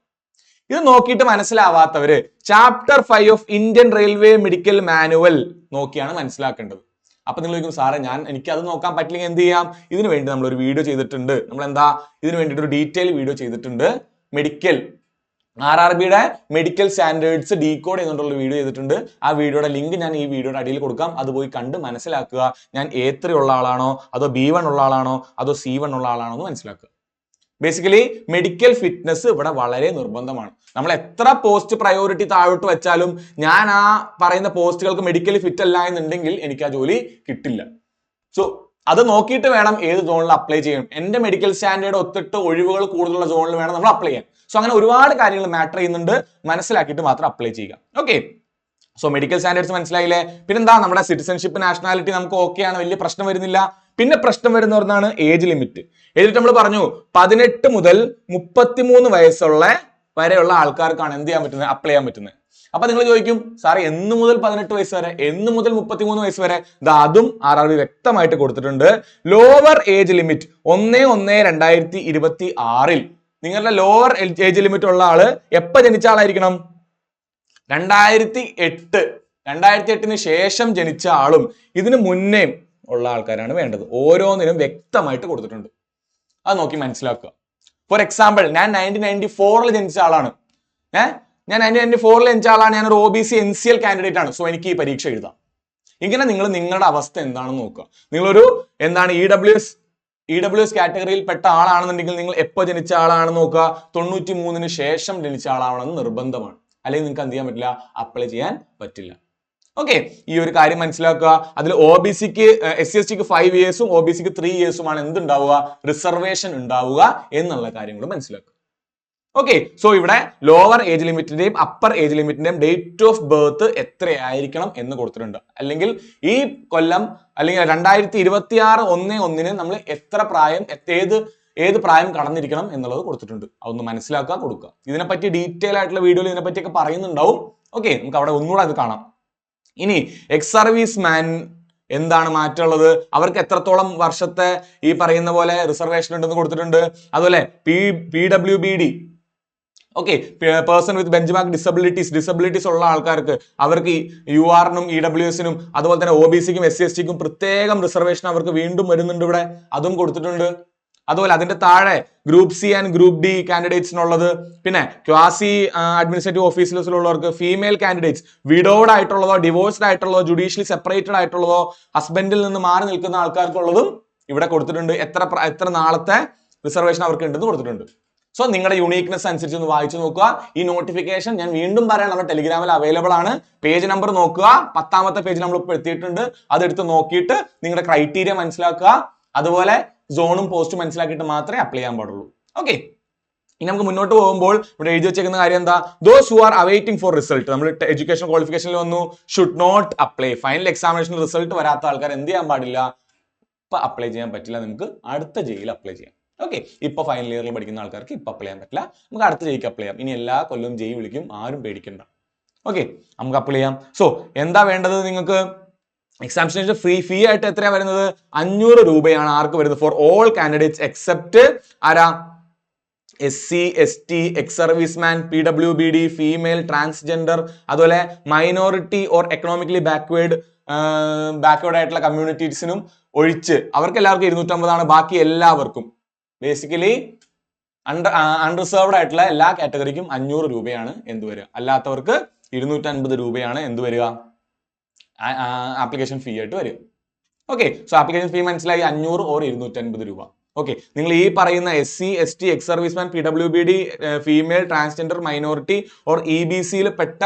ഇത് നോക്കിയിട്ട് മനസ്സിലാവാത്തവര് chapter 5 of Indian railway medical manual നോക്കിയാണ് മനസ്സിലാക്കേണ്ടത്. അപ്പൊ നിങ്ങൾ ചോദിക്കും, സാറേ എനിക്ക് അത് നോക്കാൻ പറ്റില്ലെങ്കിൽ എന്ത് ചെയ്യാം? ഇതിനു വേണ്ടി നമ്മൾ ഒരു വീഡിയോ ചെയ്തിട്ടുണ്ട്. നമ്മൾ എന്താ ഇതിനു വേണ്ടിയിട്ട് ഒരു ഡീറ്റെയിൽ വീഡിയോ ചെയ്തിട്ടുണ്ട്. RRBയുടെ മെഡിക്കൽ സ്റ്റാൻഡേർഡ്സ് ഡീകോഡ് ചെയ്യുന്നുള്ള വീഡിയോ ചെയ്തിട്ടുണ്ട്. ആ വീഡിയോയുടെ ലിങ്ക് ഞാൻ ഈ വീഡിയോയുടെ അടിയിൽ കൊടുക്കാം. അത് പോയി കണ്ട് മനസ്സിലാക്കുക. ഞാൻ A3 ഉള്ള ആളാണോ, അതോ B1 ഉള്ള ആളാണോ, അതോ C1 ഉള്ള ആളാണോ എന്ന് മനസ്സിലാക്കുക. ബേസിക്കലി മെഡിക്കൽ ഫിറ്റ്നസ് ഇവിടെ വളരെ നിർബന്ധമാണ്. നമ്മൾ എത്ര പോസ്റ്റ് പ്രയോറിറ്റി താഴോട്ട് വെച്ചാലും ഞാൻ ആ പറയുന്ന പോസ്റ്റുകൾക്ക് മെഡിക്കലി ഫിറ്റ് അല്ല എന്നുണ്ടെങ്കിൽ എനിക്ക് ആ ജോലി കിട്ടില്ല. സോ അത് നോക്കിയിട്ട് വേണം ഏത് സോണിൽ അപ്ലൈ ചെയ്യണം. എന്റെ മെഡിക്കൽ സ്റ്റാൻഡേർഡ് ഒത്തിട്ട് ഒഴിവുകൾ കൂടുതലുള്ള സോണിൽ വേണം നമ്മൾ അപ്ലൈ ചെയ്യാൻ. സോ അങ്ങനെ ഒരുപാട് കാര്യങ്ങൾ മാറ്റർ ചെയ്യുന്നുണ്ട്. മനസ്സിലാക്കിയിട്ട് മാത്രം അപ്ലൈ ചെയ്യുക. ഓക്കെ, സോ മെഡിക്കൽ സ്റ്റാൻഡേർഡ്സ് മനസ്സിലായില്ലേ? പിന്നെന്താ, നമ്മുടെ സിറ്റിസൺഷിപ്പ് നാഷണാലിറ്റി നമുക്ക് ഓക്കെയാണ്, വലിയ പ്രശ്നം വരുന്നില്ല. പിന്നെ പ്രശ്നം വരുന്നതാണ് ഏജ് ലിമിറ്റ്. ഏജ് നമ്മൾ പറഞ്ഞു 18 മുതൽ 33 വയസ്സുള്ള വരെയുള്ള ആൾക്കാർക്കാണ് എന്ത് ചെയ്യാൻ പറ്റുന്നത്? അപ്ലൈ ചെയ്യാൻ പറ്റുന്നത്. അപ്പൊ നിങ്ങൾ ചോദിക്കും, സാറേ എന്ന് മുതൽ 18 വയസ്സ് വരെ, എന്ന് മുതൽ 33 വയസ്സ് വരെ? അതും RRB വ്യക്തമായിട്ട് കൊടുത്തിട്ടുണ്ട്. ലോവർ ഏജ് ലിമിറ്റ് 1/1/2026 നിങ്ങളുടെ ലോവർ ഏജ് ലിമിറ്റ് ഉള്ള ആള് എപ്പോ ജനിച്ച ആളായിരിക്കണം? 2008 ശേഷം ജനിച്ച ആളും ഇതിന് മുന്നേ ഉള്ള ആൾക്കാരാണ് വേണ്ടത്. ഓരോന്നിനും വ്യക്തമായിട്ട് കൊടുത്തിട്ടുണ്ട്. അത് നോക്കി മനസ്സിലാക്കുക. ഫോർ എക്സാമ്പിൾ, ഞാൻ 1994 ജനിച്ച ആളാണ്. ഞാൻ 1994 ജനിച്ച ആളാണ്. ഞാനൊരു OBC NCL കാൻഡിഡേറ്റ് ആണ്. സോ എനിക്ക് ഈ പരീക്ഷ എഴുതാം. ഇങ്ങനെ നിങ്ങൾ നിങ്ങളുടെ അവസ്ഥ എന്താണെന്ന് നോക്കുക. നിങ്ങളൊരു EWS കാറ്റഗറിയിൽ പെട്ട ആളാണെന്നുണ്ടെങ്കിൽ നിങ്ങൾ എപ്പോ ജനിച്ച ആളാണെന്ന് നോക്കുക. 93 ശേഷം ജനിച്ച ആളാണെന്ന് നിർബന്ധമാണ്. അല്ലെങ്കിൽ നിങ്ങൾക്ക് എന്ത് ചെയ്യാൻ പറ്റില്ല? അപ്ലൈ ചെയ്യാൻ പറ്റില്ല. ഓക്കെ, ഈ ഒരു കാര്യം മനസ്സിലാക്കുക. അതിൽ OBCക്ക് SC/STക്ക് 5 ഇയേഴ്സും OBCക്ക് 3 ഇയേഴ്സുമാണ് എന്തുണ്ടാവുക? റിസർവേഷൻ ഉണ്ടാവുക എന്നുള്ള കാര്യം കൂടെ മനസ്സിലാക്കുക. ഓക്കെ, സോ ഇവിടെ ലോവർ ഏജ് ലിമിറ്റിന്റെയും അപ്പർ ഏജ് ലിമിറ്റിന്റെയും ഡേറ്റ് ഓഫ് ബർത്ത് എത്രയായിരിക്കണം എന്ന് കൊടുത്തിട്ടുണ്ട്. അല്ലെങ്കിൽ ഈ കൊല്ലം അല്ലെങ്കിൽ 2026 1/1 നമ്മൾ എത്ര പ്രായം, ഏത് പ്രായം കടന്നിരിക്കണം എന്നുള്ളത് കൊടുത്തിട്ടുണ്ട്. അതൊന്ന് മനസ്സിലാക്കുക, കൊടുക്കുക. ഇതിനെപ്പറ്റി ഡീറ്റെയിൽ ആയിട്ടുള്ള വീഡിയോയിൽ ഇതിനെപ്പറ്റിയൊക്കെ പറയുന്നുണ്ടാവും. ഓക്കെ, നമുക്ക് അവിടെ ഒന്നുകൂടെ അത് കാണാം. ഇനി എക്സ് സർവീസ് മാൻ എന്താണ് മാറ്റമുള്ളത്? അവർക്ക് എത്രത്തോളം വർഷത്തെ ഈ പറയുന്ന പോലെ റിസർവേഷൻ ഉണ്ടെന്ന് കൊടുത്തിട്ടുണ്ട്. അതുപോലെ PWBD, okay, person with benchmark disabilities ഉള്ള ആൾക്കാർക്ക് അവർക്ക് URനും EWSനും അതുപോലെ തന്നെ OBCക്കും SC/STക്കും പ്രത്യേകം റിസർവേഷൻ അവർക്ക് വീണ്ടും വരുന്നുണ്ട് ഇവിടെ. അതും കൊടുത്തിട്ടുണ്ട്. അതുപോലെ അതിന്റെ താഴെ group C and group D കാൻഡിഡേറ്റ്സിനുള്ളത്, പിന്നെ ക്വാസി അഡ്മിനിസ്ട്രേറ്റീവ് ഓഫീസിലുള്ളവർക്ക്, ഫീമെയിൽ കാൻഡിഡേറ്റ്സ്, വിഡോഡ് ആയിട്ടുള്ളതോ ഡിവോഴ്സ്ഡ് ആയിട്ടുള്ളതോ ജുഡീഷ്യലി സെപ്പറേറ്റഡ് ആയിട്ടുള്ളതോ ഹസ്ബൻഡിൽ നിന്ന് മാറി നിൽക്കുന്ന ആൾക്കാർക്കുള്ളതും ഇവിടെ കൊടുത്തിട്ടുണ്ട്. എത്ര നാളത്തെ റിസർവേഷൻ അവർക്ക് ഉണ്ടെന്ന് കൊടുത്തിട്ടുണ്ട്. സോ നിങ്ങളുടെ യൂണീക്നെസ് അനുസരിച്ച് ഒന്ന് വായിച്ചു നോക്കുക. ഈ നോട്ടിഫിക്കേഷൻ ഞാൻ വീണ്ടും പറയാൻ നമ്മുടെ ടെലിഗ്രാമിൽ അവൈലബിൾ ആണ്. പേജ് നമ്പർ നോക്കുക. 10ാമത്തെ പേജ് നമ്മൾ ഇപ്പോൾ എത്തിയിട്ടുണ്ട്. അതെടുത്ത് നോക്കിയിട്ട് നിങ്ങളുടെ ക്രൈറ്റീരിയ മനസ്സിലാക്കുക. അതുപോലെ സോണും പോസ്റ്റും മനസ്സിലാക്കിയിട്ട് മാത്രമേ അപ്ലൈ ചെയ്യാൻ പാടുള്ളൂ. ഓക്കെ, ഇനി നമുക്ക് മുന്നോട്ട് പോകുമ്പോൾ ഇവിടെ എഴുതി വെച്ചേക്കുന്ന കാര്യം എന്താ? Those who are awaiting for result, നമ്മൾ എഡ്യൂക്കേഷൻ ക്വാളിഫിക്കേഷനിൽ വന്നു, should not apply. Final examination result വരാത്ത ആൾക്കാർ എന്ത് ചെയ്യാൻ പാടില്ല? ഇപ്പൊ അപ്ലൈ ചെയ്യാൻ പറ്റില്ല. നിങ്ങൾക്ക് അടുത്ത JEEൽ അപ്ലൈ ചെയ്യാം. ഓക്കെ, ഇപ്പൊ ഫൈനൽ ഇയറിൽ പഠിക്കുന്ന ആൾക്കാർക്ക് ഇപ്പൊ അപ്ലൈ ചെയ്യാൻ പറ്റില്ല. നമുക്ക് അടുത്ത JEEക്ക് അപ്ലൈ ചെയ്യാം. ഇനി എല്ലാ കൊല്ലവും JEE വിളിക്കും, ആരും പേടിക്കണ്ട. ഓക്കെ, നമുക്ക് അപ്ലൈ ചെയ്യാം. സോ എന്താ വേണ്ടത് നിങ്ങൾക്ക്? എക്സാമിനേഷൻ ഫീ ആയിട്ട് എത്രയാണ് വരുന്നത്? 500 രൂപയാണ് ആർക്ക് വരുന്നത്? ഫോർ ഓൾ കാൻഡിഡേറ്റ്സ് എക്സെപ്റ്റ് ആരാ? SC, ST, ex serviceman, PWBD, female, transgender, അതുപോലെ മൈനോറിറ്റി ഓർ എക്കണോമിക്കലി ബാക്ക്വേർഡ് ആയിട്ടുള്ള കമ്മ്യൂണിറ്റീസിനും ഒഴിച്ച് അവർക്ക് എല്ലാവർക്കും 250 ബാക്കി എല്ലാവർക്കും ബേസിക്കലി അൺറിസർവ്ഡ് ആയിട്ടുള്ള എല്ലാ കാറ്റഗറിക്കും 500 രൂപയാണ് എന്ത് വരിക. അല്ലാത്തവർക്ക് 250 രൂപയാണ് എന്ത് വരിക, ആപ്ലിക്കേഷൻ ഫീ ആയിട്ട് വരിക. ഓക്കെ, സോ ആപ്ലിക്കേഷൻ ഫീ മനസ്സിലായി, 500 ഓർ 250 രൂപ. ഓക്കെ, നിങ്ങൾ ഈ പറയുന്ന SC, ST, ex serviceman, PWBD, female, transgender, minority or EBCയിൽ പെട്ട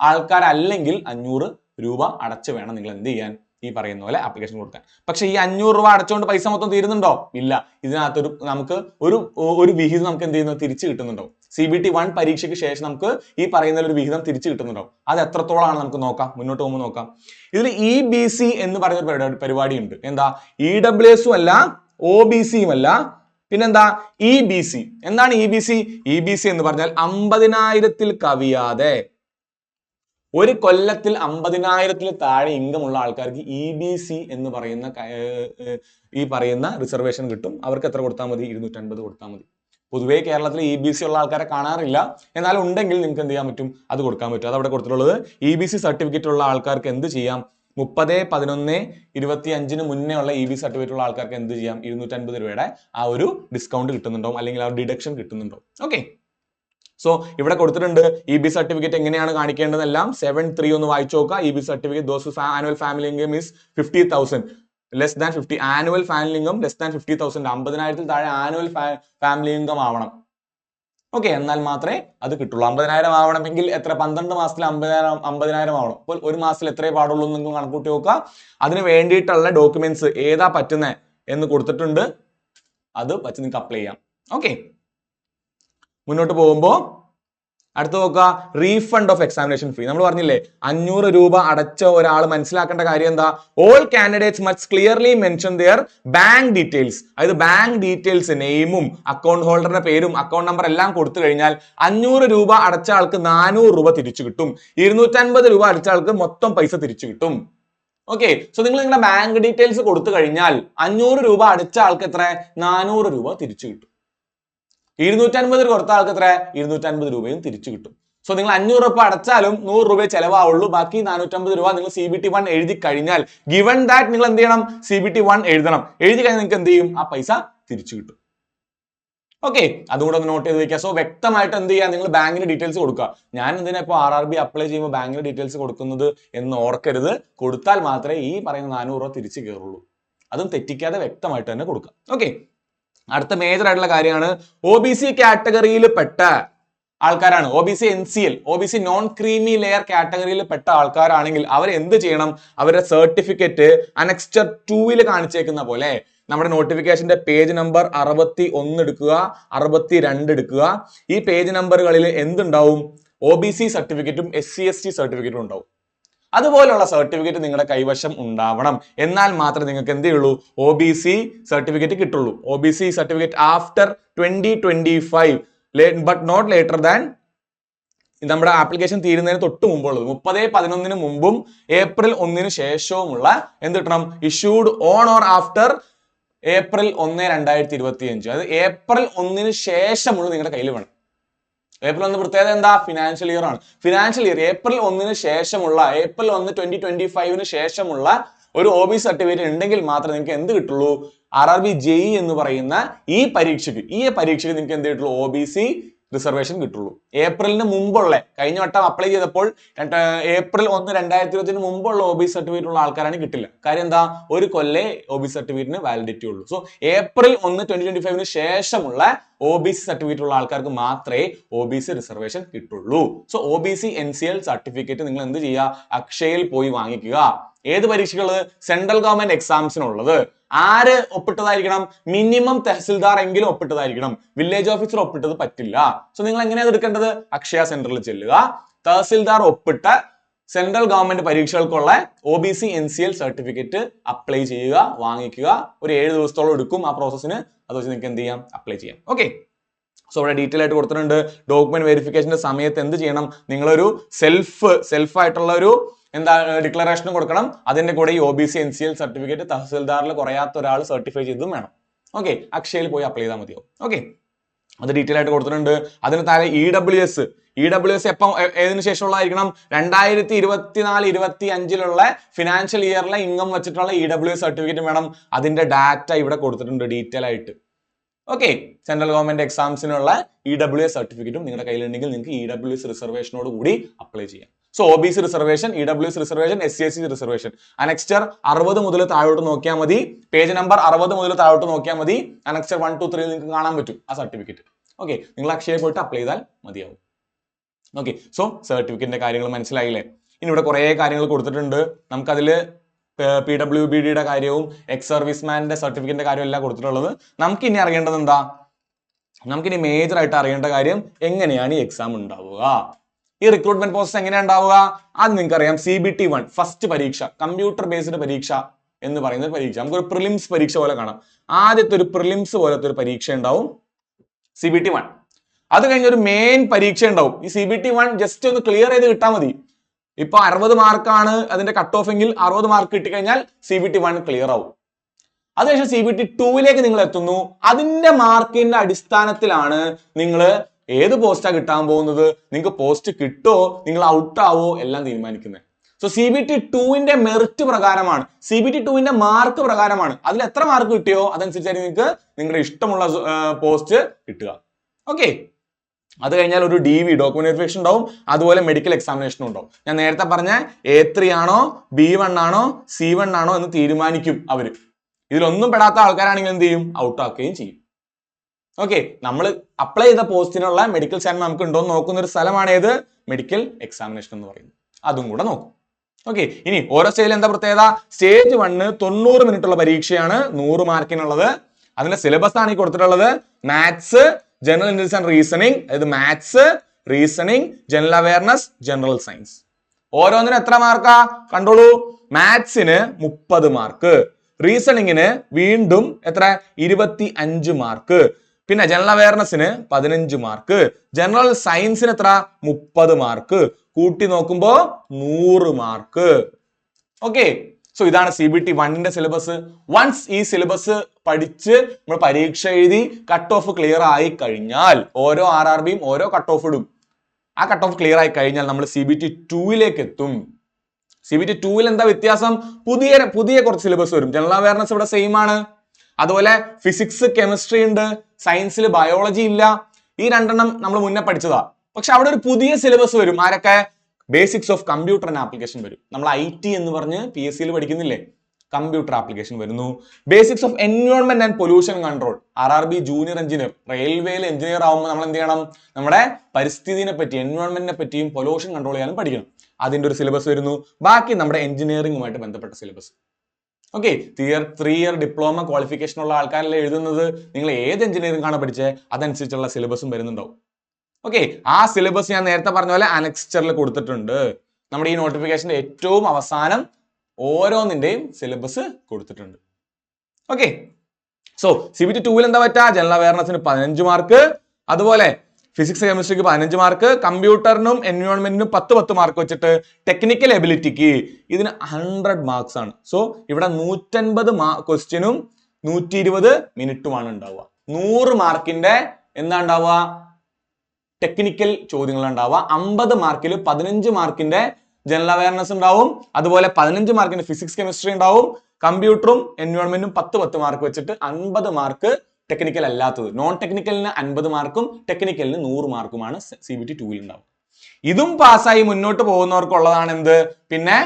ആൾക്കാരല്ലെങ്കിൽ 500 രൂപ അടച്ചു വേണം നിങ്ങൾ എന്ത് ചെയ്യാൻ, ഈ പറയുന്ന പോലെ ആപ്ലിക്കേഷൻ കൊടുക്കാൻ. പക്ഷെ ഈ 500 രൂപ അടച്ചുകൊണ്ട് പൈസ മൊത്തം തീരുന്നുണ്ടോ? ഇല്ല. ഇതിനകത്തൊരു നമുക്ക് ഒരു വിഹിതം നമുക്ക് എന്ത് ചെയ്യുന്നു, തിരിച്ചു കിട്ടുന്നുണ്ടോ? CBT 1 പരീക്ഷയ്ക്ക് ശേഷം നമുക്ക് ഈ പറയുന്ന ഒരു വിഹിതം തിരിച്ചു കിട്ടുന്നുണ്ടോ? അത് എത്രത്തോളമാണ് നമുക്ക് നോക്കാം, മുന്നോട്ട് പോകുമ്പോൾ നോക്കാം. ഇതിൽ EBC എന്ന് പറയുന്ന പരിപാടി ഉണ്ട്. എന്താ? EWS അല്ല, OBCയും അല്ല, പിന്നെന്താ? EBC. എന്താണ് EBC? EBC എന്ന് പറഞ്ഞാൽ 50,000-ൽ കവിയാതെ, ഒരു കൊല്ലത്തിൽ 50,000-ൽ താഴെ ഇൻകം ഉള്ള ആൾക്കാർക്ക് EBC എന്ന് പറയുന്ന റിസർവേഷൻ കിട്ടും. അവർക്ക് എത്ര കൊടുത്താൽ മതി? 250 കൊടുത്താൽ മതി. പൊതുവേ കേരളത്തിൽ EBC ഉള്ള ആൾക്കാരെ കാണാറില്ല. എന്നാൽ ഉണ്ടെങ്കിൽ നിങ്ങൾക്ക് എന്ത് ചെയ്യാൻ പറ്റും? അത് കൊടുക്കാൻ പറ്റും. അത് അവിടെ കൊടുത്തിട്ടുള്ളത് EBC സർട്ടിഫിക്കറ്റ് ഉള്ള ആൾക്കാർക്ക് എന്ത് ചെയ്യാം? 30/11/25 മുന്നേ ഉള്ള EBC സർട്ടിഫിക്കറ്റ് ഉള്ള ആൾക്കാർക്ക് എന്ത് ചെയ്യാം? 250 രൂപയുടെ ആ ഒരു ഡിസ്കൗണ്ട് കിട്ടുന്നുണ്ടാവും, അല്ലെങ്കിൽ ആ ഡിഡക്ഷൻ കിട്ടുന്നുണ്ടാവും. ഓക്കെ, സോ ഇവിടെ കൊടുത്തിട്ടുണ്ട് EBC സർട്ടിഫിക്കറ്റ് എങ്ങനെയാണ് കാണിക്കേണ്ടതെല്ലാം. 7.3 ഒന്ന് വായിച്ചു നോക്കുക. EBC certificate those annual family income is 50,000 less than 50, annual family income less than 50,000, 50,000-ൽ താഴെ ആനുവൽ ഫാമിലി ഇൻകം ആവണം. ഓക്കെ, എന്നാൽ മാത്രമേ അത് കിട്ടുള്ളൂ. 50,000 ആവണമെങ്കിൽ എത്ര? 12 മാസത്തിൽ 50,000 ആവണം. അപ്പോൾ ഒരു മാസത്തിൽ എത്രയേ പാടുള്ളൂ എന്ന് നിങ്ങൾ കണക്കൂട്ടി നോക്കുക. അതിന് വേണ്ടിയിട്ടുള്ള ഡോക്യുമെന്റ്സ് ഏതാ പറ്റുന്നത് എന്ന് കൊടുത്തിട്ടുണ്ട്. അത് വെച്ച് നിങ്ങൾക്ക് അപ്ലൈ ചെയ്യാം. ഓക്കെ, മുന്നോട്ട് പോകുമ്പോൾ അടുത്ത് നോക്കുക, റീഫണ്ട് ഓഫ് എക്സാമിനേഷൻ ഫീ. നമ്മൾ പറഞ്ഞില്ലേ 500 രൂപ അടച്ച ഒരാൾ മനസ്സിലാക്കേണ്ട കാര്യം എന്താ? All candidates must clearly mention their bank details. അതായത് ബാങ്ക് ഡീറ്റെയിൽസ്, നെയിമും അക്കൗണ്ട് ഹോൾഡറുടെ പേരും അക്കൗണ്ട് നമ്പർ എല്ലാം കൊടുത്തു കഴിഞ്ഞാൽ 500 രൂപ അടച്ച ആൾക്ക് 400 രൂപ തിരിച്ചു കിട്ടും. 250 രൂപ അടച്ച ആൾക്ക് മൊത്തം പൈസ തിരിച്ചു കിട്ടും. ഓക്കെ, സോ നിങ്ങൾ നിങ്ങളുടെ ബാങ്ക് ഡീറ്റെയിൽസ് കൊടുത്തു കഴിഞ്ഞാൽ 500 രൂപ അടച്ച ആൾക്ക് എത്ര? 400 രൂപ തിരിച്ചു കിട്ടും. 250 കൊടുത്ത ആൾക്ക് എത്ര? 250 രൂപയും തിരിച്ചു കിട്ടും. സോ നിങ്ങൾ 500 രൂപ അടച്ചാലും 100 രൂപ ചെലവാവുള്ളൂ. ബാക്കി 450 രൂപ നിങ്ങൾ CBT 1 എഴുതി കഴിഞ്ഞാൽ, ഗിവൺ ദാറ്റ് നിങ്ങൾ എന്ത് ചെയ്യണം? CBT 1 എഴുതണം. എഴുതി കഴിഞ്ഞാൽ നിങ്ങൾക്ക് എന്ത് ചെയ്യും? ആ പൈസ തിരിച്ചു കിട്ടും. ഓക്കെ, അതുകൂടെ ഒന്ന് നോട്ട് ചെയ്ത് വെക്കുക. സോ വ്യക്തമായിട്ട് എന്ത് ചെയ്യുക? നിങ്ങൾ ബാങ്കിന്റെ ഡീറ്റെയിൽസ് കൊടുക്കുക. ഞാൻ എന്തിനാ ഇപ്പോൾ RRB അപ്ലൈ ചെയ്യുമ്പോൾ ബാങ്കിന്റെ ഡീറ്റെയിൽസ് കൊടുക്കുന്നത് എന്ന് ഓർക്കരുത്. കൊടുത്താൽ മാത്രമേ ഈ പറയുന്ന 400 രൂപ തിരിച്ചു കയറുള്ളൂ. അതും തെറ്റിക്കാതെ വ്യക്തമായിട്ട് തന്നെ കൊടുക്കുക. ഓക്കെ, അടുത്ത മേജർ ആയിട്ടുള്ള കാര്യമാണ് OBC കാറ്റഗറിയിൽ പെട്ട ആൾക്കാരാണ്. OBC NCL, OBC non creamy layer കാറ്റഗറിയിൽ പെട്ട ആൾക്കാരാണെങ്കിൽ അവർ എന്ത് ചെയ്യണം? അവരുടെ സർട്ടിഫിക്കറ്റ് അനക്സ്റ്റർ 2-ൽ കാണിച്ചേക്കുന്ന പോലെ നമ്മുടെ നോട്ടിഫിക്കേഷന്റെ പേജ് നമ്പർ 61 എടുക്കുക, 62 എടുക്കുക. ഈ പേജ് നമ്പറുകളിൽ എന്തുണ്ടാവും? OBC സർട്ടിഫിക്കറ്റും SC/ST സർട്ടിഫിക്കറ്റും ഉണ്ടാവും. അതുപോലുള്ള സർട്ടിഫിക്കറ്റ് നിങ്ങളുടെ കൈവശം ഉണ്ടാവണം. എന്നാൽ മാത്രമേ നിങ്ങൾക്ക് എന്ത് ചെയ്യുള്ളൂ? OBC സർട്ടിഫിക്കറ്റ് കിട്ടുള്ളൂ. OBC certificate after 2025 but not later than, നമ്മുടെ ആപ്ലിക്കേഷൻ തീരുന്നതിന് തൊട്ട് മുമ്പുള്ളത് 30/11 മുമ്പും April 1 ശേഷവുമുള്ള എന്ത് കിട്ടണം? Issued on or after April 1, 2025. അതായത് April 1 ശേഷമുള്ള നിങ്ങളുടെ കയ്യിൽ വേണം. April 1 പ്രത്യേകത എന്താ? ഫിനാൻഷ്യൽ ഇയർ ആണ്. ഫിനാൻഷ്യൽ ഇയർ April 1 ശേഷമുള്ള, April 1, 2025 ശേഷമുള്ള ഒരു OBC സർട്ടിഫിക്കറ്റ് ഉണ്ടെങ്കിൽ മാത്രമേ നിങ്ങൾക്ക് എന്ത് കിട്ടുള്ളൂ? RRB JEE എന്ന് പറയുന്ന ഈ പരീക്ഷയ്ക്ക് നിങ്ങൾക്ക് എന്ത് കിട്ടുള്ളൂ? OBC റിസർവേഷൻ കിട്ടുള്ളൂ. ഏപ്രിലിന് മുമ്പുള്ള, കഴിഞ്ഞ വട്ടം അപ്ലൈ ചെയ്തപ്പോൾ April 1, 2025 മുമ്പുള്ള OBC സർട്ടിഫിക്കറ്റ് ഉള്ള ആൾക്കാരാണ് കിട്ടില്ല. കാര്യം എന്താ? ഒരു കൊല്ലേ OBC സർട്ടിഫിക്കറ്റിന് വാലിഡിറ്റി ഉള്ളൂ. സോ April 1, 2025 ശേഷമുള്ള OBC സർട്ടിഫിക്കറ്റ് ഉള്ള ആൾക്കാർക്ക് മാത്രമേ OBC റിസർവേഷൻ കിട്ടുള്ളൂ. സോ OBC NCL സർട്ടിഫിക്കറ്റ് നിങ്ങൾ എന്ത് ചെയ്യുക? അക്ഷയയിൽ പോയി വാങ്ങിക്കുക. ഏത് പരീക്ഷകള്? Central government എക്സാംസിനുള്ളത്. ആര് ഒപ്പിട്ടതായിരിക്കണം? മിനിമം തഹസിൽദാർ എങ്കിലും ഒപ്പിട്ടതായിരിക്കണം. വില്ലേജ് ഓഫീസർ ഒപ്പിട്ടത് പറ്റില്ല. സോ നിങ്ങൾ എങ്ങനെയാണ് എടുക്കേണ്ടത്? അക്ഷയ സെന്ററിൽ ചെല്ലുക, തഹസിൽദാർ ഒപ്പിട്ട സെൻട്രൽ ഗവൺമെന്റ് പരീക്ഷകൾക്കുള്ള OBC NCL സർട്ടിഫിക്കറ്റ് അപ്ലൈ ചെയ്യുക, വാങ്ങിക്കുക. ഒരു 7 ദിവസത്തോളം എടുക്കും ആ പ്രോസസ്സിന്. അത് വെച്ച് നിങ്ങൾക്ക് എന്ത് ചെയ്യാം? അപ്ലൈ ചെയ്യാം. ഓക്കെ, സോ ഇവിടെ ഡീറ്റെയിൽ ആയിട്ട് കൊടുത്തിട്ടുണ്ട്. ഡോക്യുമെന്റ് വെരിഫിക്കേഷന്റെ സമയത്ത് എന്ത് ചെയ്യണം? നിങ്ങളൊരു സെൽഫായിട്ടുള്ള ഒരു ഡിക്ലറേഷനും കൊടുക്കണം. അതിന്റെ കൂടെ ഈ OBC NCL സർട്ടിഫിക്കറ്റ് തഹസിൽദാറിൽ കുറയാത്ത ഒരാൾ സർട്ടിഫൈ ചെയ്തതും വേണം. ഓക്കെ, അക്ഷയയിൽ പോയി അപ്ലൈ ചെയ്താൽ മതിയോ? ഓക്കെ, അത് ഡീറ്റെയിൽ ആയിട്ട് കൊടുത്തിട്ടുണ്ട്. അതിന് താഴെ EWS എപ്പം ഏതിനു ശേഷമുള്ളതായിരിക്കണം? 2024-25 ഫിനാൻഷ്യൽ ഇയറിലെ ഇൻകം വെച്ചിട്ടുള്ള EWS സർട്ടിഫിക്കറ്റ് വേണം. അതിന്റെ ഡാറ്റ ഇവിടെ കൊടുത്തിട്ടുണ്ട് ഡീറ്റെയിൽ ആയിട്ട്. ഓക്കെ, സെൻട്രൽ ഗവൺമെന്റ് എക്സാംസിനുള്ള EWS സർട്ടിഫിക്കറ്റും നിങ്ങളുടെ കയ്യിലുണ്ടെങ്കിൽ നിങ്ങൾക്ക് EWS റിസർവേഷനോട് കൂടി അപ്ലൈ ചെയ്യാം. So OBC reservation, EWS reservation, SC/ST reservation. Annexure 60 മുതൽ താഴോട്ട് നോക്കിയാൽ മതി. പേജ് നമ്പർ 60 മുതൽ താഴോട്ട് നോക്കിയാൽ മതി. അനക്സ്റ്റർ 1, 2, 3 നിങ്ങൾക്ക് കാണാൻ പറ്റും ആ സർട്ടിഫിക്കറ്റ്. ഓക്കെ, നിങ്ങൾ അക്ഷയ പോയിട്ട് അപ്ലൈ ചെയ്താൽ മതിയാവും. ഓക്കെ, സോ സർട്ടിഫിക്കറ്റിന്റെ കാര്യങ്ങൾ മനസ്സിലായില്ലേ? ഇനി ഇവിടെ കുറെ കാര്യങ്ങൾ കൊടുത്തിട്ടുണ്ട്. നമുക്കതിൽ PWBD കാര്യവും എക്സ് സർവീസ്മാന്റെ സർട്ടിഫിക്കറ്റിന്റെ കാര്യവും എല്ലാം കൊടുത്തിട്ടുള്ളത്. നമുക്കിനി അറിയേണ്ടത് എന്താ? നമുക്കിനി മേജർ ആയിട്ട് അറിയേണ്ട കാര്യം എങ്ങനെയാണ് ഈ എക്സാം ഉണ്ടാവുക, ഈ റിക്രൂട്ട്മെന്റ് പ്രോസസ് എങ്ങനെയാണ് ഉണ്ടാവുക? അത് നിങ്ങൾക്ക് അറിയാം. CBT-1 ഫസ്റ്റ് പരീക്ഷ, കമ്പ്യൂട്ടർ ബേസ്ഡ് പരീക്ഷ എന്ന് പറയുന്ന പരീക്ഷ. നമുക്കൊരു പ്രിലിംസ് പരീക്ഷ പോലെ കാണാം. ആദ്യത്തെ ഒരു പ്രിലിംസ് പോലത്തെ ഒരു പരീക്ഷ ഉണ്ടാവും CBT-1. അത് കഴിഞ്ഞ ഒരു മെയിൻ പരീക്ഷ ഉണ്ടാവും. ഈ CBT-1 ജസ്റ്റ് ഒന്ന് ക്ലിയർ ചെയ്ത് കിട്ടാൽ മതി. ഇപ്പൊ 60 മാർക്കാണ് അതിന്റെ കട്ട് ഓഫ് എങ്കിൽ 60 മാർക്ക് കിട്ടിക്കഴിഞ്ഞാൽ CBT-1 ക്ലിയർ ആവും. അതിനുശേഷം CBT-2 നിങ്ങൾ എത്തുന്നു. അതിന്റെ മാർക്കിന്റെ അടിസ്ഥാനത്തിലാണ് നിങ്ങൾ ഏത് പോസ്റ്റാ കിട്ടാൻ പോകുന്നത്, നിങ്ങൾക്ക് പോസ്റ്റ് കിട്ടോ നിങ്ങൾ ഔട്ട് ആവോ എല്ലാം തീരുമാനിക്കുന്നത്. സോ CBT-2 മെറിറ്റ് പ്രകാരമാണ്, CBT-2 മാർക്ക് പ്രകാരമാണ്. അതിൽ എത്ര മാർക്ക് കിട്ടിയോ അതനുസരിച്ചായിരിക്കും നിങ്ങൾക്ക് നിങ്ങളുടെ ഇഷ്ടമുള്ള പോസ്റ്റ് കിട്ടുക. ഓക്കെ, അത് കഴിഞ്ഞാൽ ഒരു DV ഡോക്യുമെന്റ് വെരിഫിക്കേഷൻ ഉണ്ടാവും. അതുപോലെ മെഡിക്കൽ എക്സാമിനേഷനും ഉണ്ടാവും. ഞാൻ നേരത്തെ പറഞ്ഞ A3 ആണോ B1 ആണോ C1 ആണോ എന്ന് തീരുമാനിക്കും അവര്. ഇതിലൊന്നും പെടാത്ത ആൾക്കാരാണെങ്കിൽ എന്ത് ചെയ്യും? ഔട്ട് ആക്കുകയും ചെയ്യും. ഓക്കെ, നമ്മൾ അപ്ലൈ ചെയ്ത പോസ്റ്റിനുള്ള മെഡിക്കൽ സ്കാൻ നമുക്ക് ഉണ്ടോ എന്ന് നോക്കുന്ന ഒരു സ്ഥലമാണ് ഏത്? മെഡിക്കൽ എക്സാമിനേഷൻ എന്ന് പറയുന്നത്. അതും കൂടെ നോക്കും. ഓക്കെ, ഇനി ഓരോ സ്റ്റേജിൽ എന്താ പ്രത്യേകത? സ്റ്റേജ് 1 90 മിനിറ്റ് ഉള്ള പരീക്ഷയാണ്, 100 മാർക്കിനുള്ളത്. അതിന്റെ സിലബസ് ആണ് ഈ കൊടുത്തിട്ടുള്ളത്. Maths, general intelligence and reasoning, അതായത് maths, reasoning, general awareness, general science. ഓരോന്നിനും എത്ര മാർക്കാ കണ്ടോളൂ. മാത്സിന് 30 മാർക്ക്, റീസണിങ്ങിന് വീണ്ടും എത്ര? 25 മാർക്ക്, പിന്നെ ജനറൽ അവയർനെസ്സിന് 15 മാർക്ക്, ജനറൽ സയൻസിന് എത്ര? 30 മാർക്ക്. കൂട്ടി നോക്കുമ്പോ 100 മാർക്ക്. ഓക്കെ, സോ ഇതാണ് CBT-1 സിലബസ്. വൺസ് ഈ സിലബസ് പഠിച്ച് നമ്മൾ പരീക്ഷ എഴുതി കട്ട് ഓഫ് ക്ലിയർ ആയി കഴിഞ്ഞാൽ, ഓരോ RRBയും ഓരോ കട്ട് ഓഫ് ഇടും. ആ കട്ട് ഓഫ് ക്ലിയർ ആയി കഴിഞ്ഞാൽ നമ്മൾ CBT-2 എത്തും. CBT-2 എന്താ വ്യത്യാസം? പുതിയ കുറച്ച് സിലബസ് വരും. ജനറൽ അവയർനെസ് ഇവിടെ സെയിം ആണ്. അതുപോലെ ഫിസിക്സ്, കെമിസ്ട്രി ഉണ്ട്, സയൻസിൽ ബയോളജി ഇല്ല. ഈ രണ്ടെണ്ണം നമ്മൾ മുന്നേ പഠിച്ചതാ. പക്ഷെ അവിടെ ഒരു പുതിയ സിലബസ് വരും. ആരൊക്കെ? Basics of computer and application വരും. നമ്മൾ IT എന്ന് പറഞ്ഞ് PSCയിൽ പഠിക്കുന്നില്ലേ? കമ്പ്യൂട്ടർ ആപ്ലിക്കേഷൻ വരുന്നു. Basics of environment and pollution control, RRB junior engineer, റെയിൽവേയിൽ എഞ്ചിനീയർ ആവുമ്പോൾ നമ്മൾ എന്ത് ചെയ്യണം? നമ്മുടെ പരിസ്ഥിതിനെ പറ്റി, എൻവയോൺമെന്റിനെ പറ്റിയും പൊല്യൂഷൻ കൺട്രോൾ ചെയ്യാനും പഠിക്കണം. അതിന്റെ ഒരു സിലബസ് വരുന്നു. ബാക്കി നമ്മുടെ എഞ്ചിനീയറിംഗുമായിട്ട് ബന്ധപ്പെട്ട syllabus. Okay, 3 year diploma qualification ഉള്ള ആൾക്കാരല്ലേ എഴുതുന്നത്. നിങ്ങൾ ഏത് എഞ്ചിനീയറിംഗ് ആണ് പഠിച്ചത് അതനുസരിച്ചുള്ള സിലബസും വരുന്നുണ്ടാവും. ഓക്കെ, ആ സിലബസ് ഞാൻ നേരത്തെ പറഞ്ഞ പോലെ അനക്സ്റ്ററിൽ കൊടുത്തിട്ടുണ്ട്. നമ്മുടെ ഈ നോട്ടിഫിക്കേഷന്റെ ഏറ്റവും അവസാനം ഓരോന്നിന്റെയും സിലബസ് കൊടുത്തിട്ടുണ്ട്. ഓക്കെ, സോ CBT-2 എന്താ പറ്റാ? ജനറൽ അവയർനെസ്സിന് 15 മാർക്ക്, അതുപോലെ ഫിസിക്സ് കെമിസ്ട്രിക്ക് 15 മാർക്ക്, കമ്പ്യൂട്ടറിനും എൻവയോൺമെന്റിനും 10 മാർക്ക് വെച്ചിട്ട് ടെക്നിക്കൽ എബിലിറ്റിക്ക് ഇതിന് 100 മാർക്സ് ആണ്. സോ ഇവിടെ 150 ക്വസ്റ്റ്യനും 120 മിനിറ്റുമാണ് ഉണ്ടാവുക. 100 മാർക്കിന്റെ എന്താ ഉണ്ടാവുക? ടെക്നിക്കൽ ചോദ്യങ്ങൾ ഉണ്ടാവുക. 50 മാർക്കിൽ 15 മാർക്കിന്റെ ജനറൽ അവയർനെസ് ഉണ്ടാവും. അതുപോലെ 15 മാർക്കിന്റെ ഫിസിക്സ് കെമിസ്ട്രി ഉണ്ടാവും. കമ്പ്യൂട്ടറും എൻവയോൺമെന്റും 10 മാർക്ക് വെച്ചിട്ട് 50 മാർക്ക് ടെക്നിക്കൽ അല്ലാത്തത്. നോൺ ടെക്നിക്കലിന് 50 മാർക്കും ടെക്നിക്കലിന് 100 മാർക്കുമാണ് CBT-2 ഉണ്ടാവും. ഇതും പാസ്സായി മുന്നോട്ട് പോകുന്നവർക്കുള്ളതാണ് എന്ത്? പിന്നെ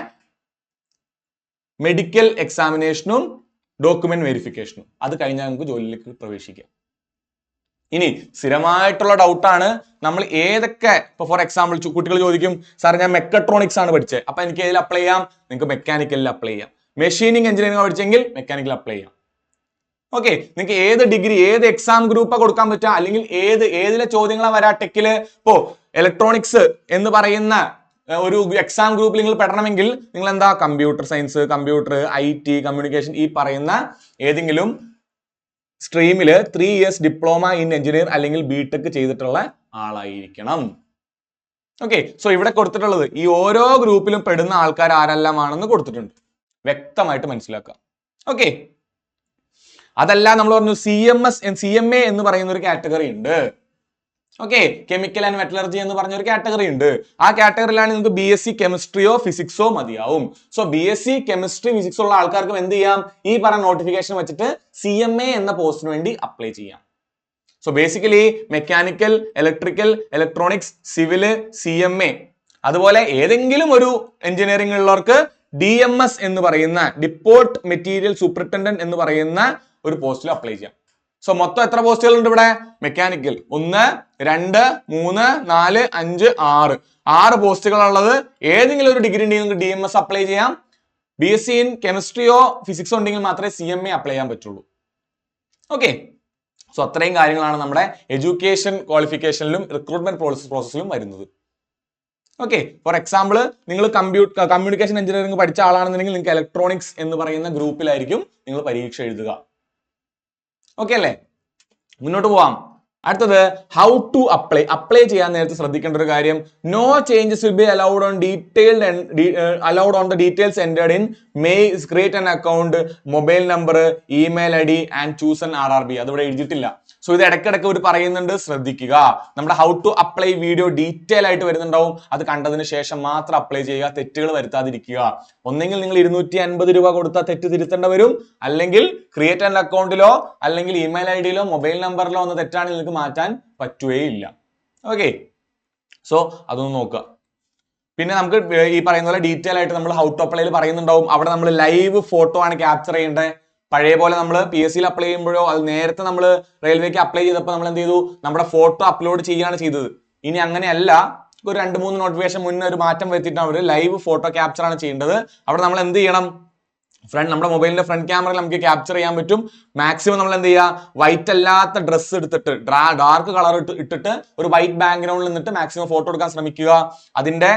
മെഡിക്കൽ എക്സാമിനേഷനും ഡോക്യുമെന്റ് വെരിഫിക്കേഷനും. അത് കഴിഞ്ഞാൽ നമുക്ക് ജോലിയിലേക്ക് പ്രവേശിക്കാം. ഇനി സ്ഥിരമായിട്ടുള്ള ഡൗട്ടാണ്, നമ്മൾ ഏതൊക്കെ, ഇപ്പൊ ഫോർ എക്സാമ്പിൾ കുട്ടികൾ ചോദിക്കും, സാർ ഞാൻ മെക്കട്രോണിക്സ് ആണ് പഠിച്ചത്, അപ്പൊ എനിക്ക് ഏതിൽ അപ്ലൈ ചെയ്യാം? നിങ്ങൾക്ക് മെക്കാനിക്കലിൽ അപ്ലൈ ചെയ്യാം. മെഷീനിങ് എഞ്ചിനീയറിംഗ് പഠിച്ചെങ്കിൽ മെക്കാനിക്കൽ അപ്ലൈ ചെയ്യാം. ഓക്കെ, നിങ്ങൾക്ക് ഏത് ഡിഗ്രി, ഏത് എക്സാം ഗ്രൂപ്പാ കൊടുക്കാൻ പറ്റുക, അല്ലെങ്കിൽ ഏതിലെ ചോദ്യങ്ങളാ വരാ ടെക്കില്? ഇപ്പോ ഇലക്ട്രോണിക്സ് എന്ന് പറയുന്ന ഒരു എക്സാം ഗ്രൂപ്പിൽ നിങ്ങൾ പെടണമെങ്കിൽ നിങ്ങൾ എന്താ? Computer science, computer, IT, communication, ഈ പറയുന്ന ഏതെങ്കിലും സ്ട്രീമില് 3 ഇയേഴ്സ് ഡിപ്ലോമ ഇൻ എഞ്ചിനീയർ അല്ലെങ്കിൽ BTech ചെയ്തിട്ടുള്ള ആളായിരിക്കണം. ഓക്കെ, സോ ഇവിടെ കൊടുത്തിട്ടുള്ളത് ഈ ഓരോ ഗ്രൂപ്പിലും പെടുന്ന ആൾക്കാർ ആരെല്ലാമാണെന്ന് കൊടുത്തിട്ടുണ്ട്. വ്യക്തമായിട്ട് മനസ്സിലാക്കുക. ഓക്കെ, അതല്ല നമ്മൾ പറഞ്ഞു CMA എന്ന് പറയുന്ന ഒരു കാറ്റഗറി ഉണ്ട്. ഓക്കെ, കെമിക്കൽ ആൻഡ് മെറ്റലർജി എന്ന് പറഞ്ഞ ഒരു കാറ്റഗറി ഉണ്ട്. ആ കാറ്റഗറിയിലാണ് നിങ്ങൾക്ക് BSc കെമിസ്ട്രിയോ ഫിസിക്സോ മതിയാവും. സോ BSc കെമിസ്ട്രി ഫിസിക്സ് ഉള്ള ആൾക്കാർക്കും എന്ത് ചെയ്യാം, ഈ പറഞ്ഞ നോട്ടിഫിക്കേഷൻ വെച്ചിട്ട് CMA എന്ന പോസ്റ്റിന് വേണ്ടി അപ്ലൈ ചെയ്യാം. So basically mechanical, electrical, electronics, civil, CMA അതുപോലെ ഏതെങ്കിലും ഒരു എഞ്ചിനീയറിംഗ് ഉള്ളവർക്ക് DMS എന്ന് പറയുന്ന ഡിപ്പോർട്ട് മെറ്റീരിയൽ സൂപ്രിണ്ടന്റ് എന്ന് പറയുന്ന ഒരു പോസ്റ്റിൽ അപ്ലൈ ചെയ്യാം. സോ മൊത്തം എത്ര പോസ്റ്റുകൾ ഉണ്ട് ഇവിടെ? മെക്കാനിക്കൽ 1, 2, 3, 4, 5, 6 പോസ്റ്റുകളുള്ളത്. ഏതെങ്കിലും ഒരു ഡിഗ്രി ഉണ്ടെങ്കിൽ നിങ്ങൾക്ക് DMS അപ്ലൈ ചെയ്യാം. BSc ഇൻ കെമിസ്ട്രിയോ ഫിസിക്സോ ഉണ്ടെങ്കിൽ മാത്രമേ CMA അപ്ലൈ ചെയ്യാൻ പറ്റുള്ളൂ. ഓക്കെ, സോ അത്രയും കാര്യങ്ങളാണ് നമ്മുടെ എഡ്യൂക്കേഷൻ ക്വാളിഫിക്കേഷനിലും റിക്രൂട്ട്മെന്റ് പ്രോസസ്സിലും വരുന്നത്. ഓക്കെ, ഫോർ എക്സാമ്പിൾ നിങ്ങൾ കമ്മ്യൂണിക്കേഷൻ എഞ്ചിനീയറിംഗ് പഠിച്ച ആളാണെന്നുണ്ടെങ്കിൽ നിങ്ങൾക്ക് ഇലക്ട്രോണിക്സ് എന്ന് പറയുന്ന ഗ്രൂപ്പിലായിരിക്കും നിങ്ങൾ പരീക്ഷ എഴുതുക. ഓക്കെ അല്ലേ? മുന്നോട്ട് പോവാം. അടുത്തത് ഹൗ ടു അപ്ലൈ ചെയ്യാൻ നേരത്തെ ശ്രദ്ധിക്കേണ്ട ഒരു കാര്യം, no changes will be allowed on the details entered in create an account, mobile number, email ID and choose an RRB. അതിവിടെ എഴുതിയിട്ടില്ല. സോ ഇത് ഇടയ്ക്കിടയ്ക്ക് ഒരു പറയുന്നുണ്ട്, ശ്രദ്ധിക്കുക. നമ്മുടെ how to apply video detail ആയിട്ട് വരുന്നുണ്ടാവും. അത് കണ്ടതിന് ശേഷം മാത്രം അപ്ലൈ ചെയ്യുക, തെറ്റുകൾ വരുത്താതിരിക്കുക. ഒന്നെങ്കിൽ നിങ്ങൾ 250 രൂപ കൊടുത്താൽ തെറ്റ് തിരുത്തേണ്ടി വരും, അല്ലെങ്കിൽ ക്രിയേറ്റ് ആൻ അക്കൗണ്ടിലോ അല്ലെങ്കിൽ ഇമെയിൽ IDയിലോ മൊബൈൽ നമ്പറിലോ ഒന്ന് തെറ്റാണെങ്കിൽ നിങ്ങൾക്ക് മാറ്റാൻ പറ്റുകയില്ല. ഓക്കെ, സോ അതൊന്ന് നോക്കുക. പിന്നെ നമുക്ക് ഈ പറയുന്ന പോലെ ഡീറ്റെയിൽ ആയിട്ട് നമ്മൾ ഹൗ ടു അപ്ലൈയിൽ പറയുന്നുണ്ടാവും. അവിടെ നമ്മൾ ലൈവ് ഫോട്ടോ ആണ് ക്യാപ്ചർ ചെയ്യേണ്ടത്. പഴയ പോലെ നമ്മൾ PSCയിൽ അപ്ലൈ ചെയ്യുമ്പോഴോ അത് നേരത്തെ നമ്മൾ റെയിൽവേക്ക് അപ്ലൈ ചെയ്തപ്പോൾ നമ്മൾ എന്ത് ചെയ്തു, നമ്മുടെ ഫോട്ടോ അപ്ലോഡ് ചെയ്യുകയാണ് ചെയ്തത്. ഇനി അങ്ങനെയല്ല, ഒരു 2-3 നോട്ടിഫിക്കേഷൻ മുന്നേ ഒരു മാറ്റം വരുത്തിയിട്ടാണ് അവർ ലൈവ് ഫോട്ടോ ക്യാപ്ചർ ആണ് ചെയ്യേണ്ടത്. അവിടെ നമ്മൾ എന്ത് ചെയ്യണം, നമ്മുടെ മൊബൈലിന്റെ ഫ്രണ്ട് ക്യാമറയിൽ നമുക്ക് ക്യാപ്ചർ ചെയ്യാൻ പറ്റും. മാക്സിമം നമ്മൾ എന്ത് ചെയ്യുക, വൈറ്റ് അല്ലാത്ത ഡ്രസ്സ് എടുത്തിട്ട് ഡാർക്ക് കളർ ഇട്ടിട്ട് ഒരു വൈറ്റ് ബാക്ക്ഗ്രൗണ്ടിൽ നിന്നിട്ട് മാക്സിമം ഫോട്ടോ എടുക്കാൻ ശ്രമിക്കുക. അതിന്റെ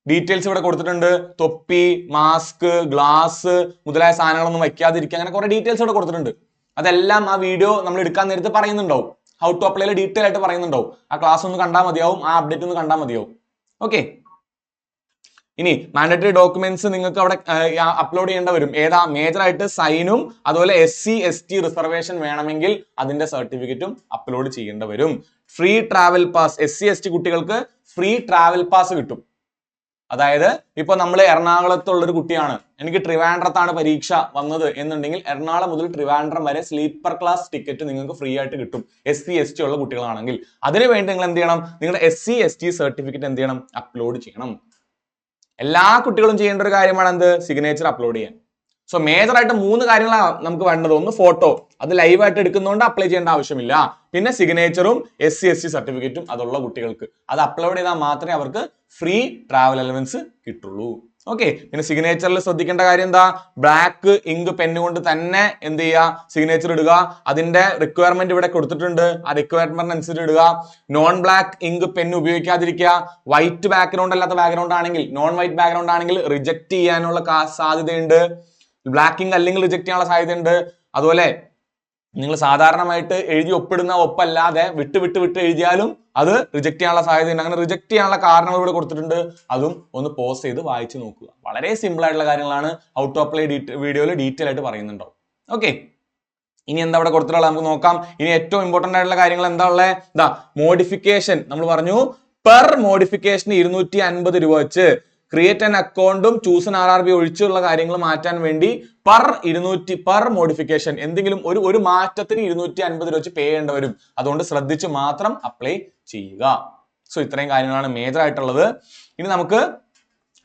ഡീറ്റെയിൽസ് ഇവിടെ കൊടുത്തിട്ടുണ്ട്. തൊപ്പി, മാസ്ക്, ഗ്ലാസ് മുതലായ സാധനങ്ങളൊന്നും വയ്ക്കാതിരിക്കുക, അങ്ങനെ കുറെ ഡീറ്റെയിൽസ് ഇവിടെ കൊടുത്തിട്ടുണ്ട്. അതെല്ലാം ആ വീഡിയോ നമ്മൾ എടുക്കാൻ നേരത്തെ പറയുന്നുണ്ടാവും. ഹൗ ടു അപ്ലൈയിൽ ഡീറ്റെയിൽ ആയിട്ട് പറയുന്നുണ്ടാവും. ആ ക്ലാസ് ഒന്ന് കണ്ടാൽ മതിയാവും, ആ അപ്ഡേറ്റ് ഒന്ന് കണ്ടാൽ മതിയാവും. ഓക്കെ, ഇനി മാൻഡേറ്ററി ഡോക്യുമെന്റ്സ് നിങ്ങൾക്ക് അവിടെ അപ്ലോഡ് ചെയ്യേണ്ട വരും. ഏതാ? മേജർ ആയിട്ട് സൈനും അതുപോലെ SC ST റിസർവേഷൻ വേണമെങ്കിൽ അതിന്റെ സർട്ടിഫിക്കറ്റും അപ്ലോഡ് ചെയ്യേണ്ട വരും. Free travel pass, SC ST കുട്ടികൾക്ക് ഫ്രീ ട്രാവൽ പാസ് കിട്ടും. അതായത് ഇപ്പൊ നമ്മൾ എറണാകുളത്തുള്ളൊരു കുട്ടിയാണ്, എനിക്ക് ട്രിവാൻഡ്രത്താണ് പരീക്ഷ വന്നത് എന്നുണ്ടെങ്കിൽ എറണാകുളം മുതൽ ട്രിവാൻഡ്രം വരെ സ്ലീപ്പർ ക്ലാസ് ടിക്കറ്റ് നിങ്ങൾക്ക് ഫ്രീ ആയിട്ട് കിട്ടും, SC ST ഉള്ള കുട്ടികളാണെങ്കിൽ. അതിനുവേണ്ടി നിങ്ങൾ എന്ത് ചെയ്യണം, നിങ്ങളുടെ SC ST സർട്ടിഫിക്കറ്റ് എന്ത് ചെയ്യണം, അപ്ലോഡ് ചെയ്യണം. എല്ലാ കുട്ടികളും ചെയ്യേണ്ട ഒരു കാര്യമാണ് എന്ത്, സിഗ്നേച്ചർ അപ്ലോഡ് ചെയ്യാൻ. സോ മേജർ ആയിട്ട് 3 കാര്യങ്ങളാണ് നമുക്ക് വേണ്ടത്. ഒന്ന് ഫോട്ടോ, അത് ലൈവായിട്ട് എടുക്കുന്നതുകൊണ്ട് അപ്ലൈ ചെയ്യേണ്ട ആവശ്യമില്ല. പിന്നെ സിഗ്നേച്ചറും SC ST സർട്ടിഫിക്കറ്റും അതുള്ള കുട്ടികൾക്ക് അത് അപ്ലോഡ് ചെയ്താൽ മാത്രമേ അവർക്ക് ഫ്രീ ട്രാവൽ അലവൻസ് കിട്ടുള്ളൂ. ഓക്കെ, പിന്നെ സിഗ്നേച്ചറിൽ ശ്രദ്ധിക്കേണ്ട കാര്യം എന്താ, ബ്ലാക്ക് ഇങ്ക് പെന്ന് കൊണ്ട് തന്നെ എന്ത് ചെയ്യുക, സിഗ്നേച്ചർ ഇടുക. അതിന്റെ റിക്വയർമെന്റ് ഇവിടെ കൊടുത്തിട്ടുണ്ട്, ആ റിക്വയർമെന്റ് അനുസരിച്ച് ഇടുക. നോൺ ബ്ലാക്ക് ഇങ്ക് പെന്ന് ഉപയോഗിക്കാതിരിക്കുക. വൈറ്റ് ബാക്ക്ഗ്രൗണ്ട് അല്ലാത്ത ബാക്ക്ഗ്രൗണ്ട് ആണെങ്കിൽ, നോൺ വൈറ്റ് ബാക്ക്ഗ്രൗണ്ട് ആണെങ്കിൽ റിജക്ട് ചെയ്യാനുള്ള സാധ്യതയുണ്ട്. ബ്ലാക്ക് ഇങ്ക് അല്ലെങ്കിൽ റിജക്ട് ചെയ്യാനുള്ള സാധ്യതയുണ്ട്. അതുപോലെ നിങ്ങൾ സാധാരണമായിട്ട് എഴുതി ഒപ്പിടുന്ന ഒപ്പല്ലാതെ വിട്ട് എഴുതിയാലും അത് റിജക്ട് ചെയ്യാനുള്ള സാധ്യതയുണ്ട്. അങ്ങനെ റിജക്ട് ചെയ്യാനുള്ള കാരണങ്ങൾ ഇവിടെ കൊടുത്തിട്ടുണ്ട്, അതും ഒന്ന് പോസ് ചെയ്ത് വായിച്ചു നോക്കുക. വളരെ സിമ്പിൾ ആയിട്ടുള്ള കാര്യങ്ങളാണ് ഹൗ ടു അപ്ലൈ വീഡിയോയിൽ ഡീറ്റെയിൽ ആയിട്ട് പറയുന്നുണ്ടാവും. ഓക്കെ, ഇനി എന്താ ഇവിടെ കൊടുത്തിട്ടുള്ളത് നമുക്ക് നോക്കാം. ഇനി ഏറ്റവും ഇമ്പോർട്ടന്റ് ആയിട്ടുള്ള കാര്യങ്ങൾ എന്താ ഉള്ളത്, ഇതാ മോഡിഫിക്കേഷൻ. നമ്മൾ പറഞ്ഞു പെർ മോഡിഫിക്കേഷന് 250 രൂപ വെച്ച് ക്രിയേറ്റ് ആൻ അക്കൗണ്ടും ചൂസ് ആൻ RRB ഒഴിച്ചുള്ള കാര്യങ്ങൾ മാറ്റാൻ വേണ്ടി പെർ മോഡിഫിക്കേഷൻ എന്തെങ്കിലും ഒരു മാറ്റത്തിന് 250 രൂപ വെച്ച് പേ ചെയ്യേണ്ടി വരും. അതുകൊണ്ട് ശ്രദ്ധിച്ച് മാത്രം അപ്ലൈ ചെയ്യുക. സോ ഇത്രയും കാര്യങ്ങളാണ് മേജർ ആയിട്ടുള്ളത്. ഇനി നമുക്ക്